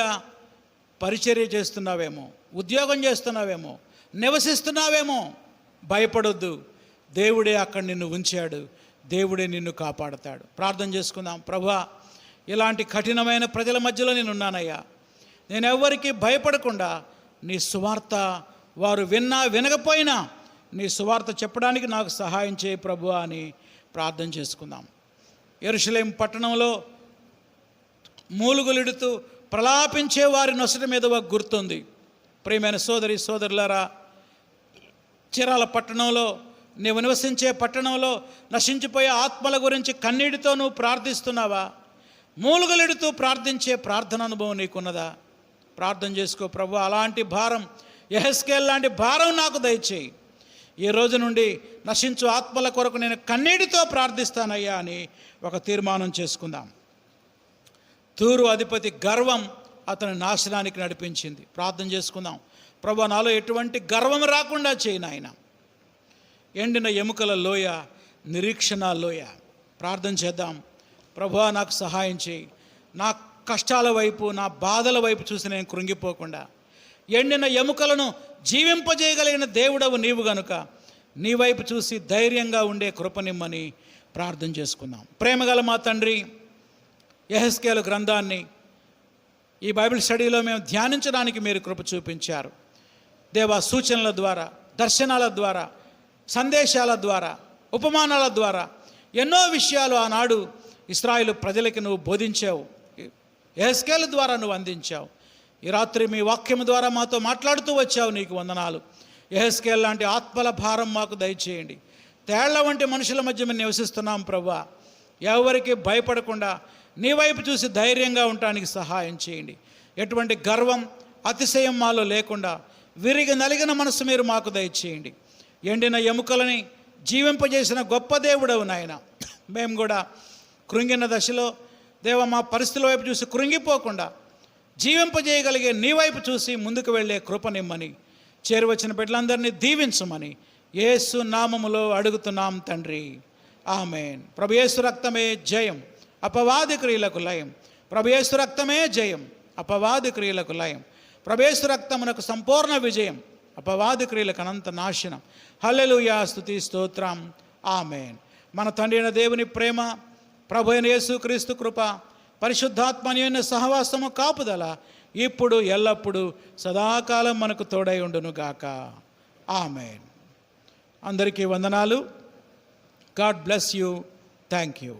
పరిచర్య చేస్తున్నావేమో, ఉద్యోగం చేస్తున్నావేమో, నివసిస్తున్నావేమో, భయపడొద్దు. దేవుడే అక్కడ నిన్ను ఉంచాడు, దేవుడే నిన్ను కాపాడతాడు. ప్రార్థన చేసుకుందాం. ప్రభువా, ఇలాంటి కఠినమైన ప్రజల మధ్యలో నేను ఉన్నానయ్యా, నేను ఎవ్వరికీ భయపడకుండా నీ సువార్త వారు విన్నా వినకపోయినా నీ సువార్త చెప్పడానికి నాకు సహాయం చేయి ప్రభువా అని ప్రార్థన చేసుకుందాం. యెరూషలేము పట్టణంలో మూలుగులిడుతూ ప్రలాపించే వారి నొసటి మీద ఒక గుర్తుంది. ప్రియమైన సోదరి సోదరులారా, చీరాల పట్టణంలో, నీవు నివసించే పట్టణంలో నశించిపోయే ఆత్మల గురించి కన్నీటితో నువ్వు ప్రార్థిస్తున్నావా? మూలుగులిడుతూ ప్రార్థించే ప్రార్థన అనుభవం నీకున్నదా? ప్రార్థన చేసుకో. ప్రభువా, అలాంటి భారం, యెహెజ్కేలు లాంటి భారం నాకు దయచేయి. ఈ రోజు నుండి నశించు ఆత్మల కొరకు నేను కన్నీటితో ప్రార్థిస్తానయ్యా అని ఒక తీర్మానం చేసుకుందాం. తూరు అధిపతి గర్వం అతని నాశనానికి నడిపించింది. ప్రార్థన చేసుకుందాం. ప్రభువా, నాలో ఎటువంటి గర్వం రాకుండా చేయి నాయన. ఎండిన ఎముకల లోయ, నిరీక్షణ లోయ. ప్రార్థన చేద్దాం. ప్రభువా, నాకు సహాయం చేయి. నా కష్టాల వైపు, నా బాధల వైపు చూసి నేను కృంగిపోకుండా, ఎండిన ఎముకలను జీవింపజేయగలిగిన దేవుడవు నీవు గనుక నీ వైపు చూసి ధైర్యంగా ఉండే కృపనిమ్మని ప్రార్థన చేసుకుందాం. ప్రేమగల మా తండ్రి, యెహెజ్కేలు గ్రంథాన్ని ఈ బైబిల్ స్టడీలో మేము ధ్యానించడానికి మీరు కృప చూపించారు. దేవా, సూచనల ద్వారా, దర్శనాల ద్వారా, సందేశాల ద్వారా, ఉపమానాల ద్వారా ఎన్నో విషయాలు ఆనాడు ఇశ్రాయేలు ప్రజలకి నువ్వు బోధించావు, యెహెజ్కేలు ద్వారా నువ్వు అందించావు. ఈ రాత్రి మీ వాక్యం ద్వారా మాతో మాట్లాడుతూ వచ్చావు, నీకు వందనాలు. యెహెజ్కేలు లాంటి ఆత్మల భారం మాకు దయచేయండి. తేళ్ల వంటి మనుషుల మధ్య మేము నివసిస్తున్నాం ప్రభువా, ఎవరికి భయపడకుండా నీ వైపు చూసి ధైర్యంగా ఉండటానికి సహాయం చేయండి. ఎటువంటి గర్వం, అతిశయం మాలో లేకుండా విరిగి నలిగిన మనసు మీరు మాకు దయచేయండి. ఎండిన ఎముకలని జీవింపజేసిన గొప్ప దేవుడవు నాయన. మేము కూడా కృంగిన దశలో దేవ మా పరిస్థితుల వైపు చూసి కృంగిపోకుండా జీవింపజేయగలిగే నీ వైపు చూసి ముందుకు వెళ్ళే కృపనిమ్మని, చేరువచ్చిన బిడ్డలందరినీ దీవించమని యేసు నామములో అడుగుతున్నాం తండ్రి, ఆమేన్. ప్రభు యేసు రక్తమే జయం, అపవాది క్రియలకు లయం. ప్రభు యేసు రక్తమే జయం, అపవాది క్రియలకు లయం. ప్రభు యేసు రక్తమునకు సంపూర్ణ విజయం, అపవాది క్రియలకు అనంత నాశనం. హల్లెలూయా, స్తుతి స్తోత్రం, ఆమేన్. మన తండ్రి అయిన దేవుని ప్రేమ, ప్రభు అయిన యేసుక్రీస్తు కృప, పరిశుద్ధాత్మని సహవాసము, కాపుదల ఇప్పుడు ఎల్లప్పుడూ సదాకాలం మనకు తోడై ఉండును గాక. ఆమేన్. అందరికీ వందనాలు. God bless you. Thank you.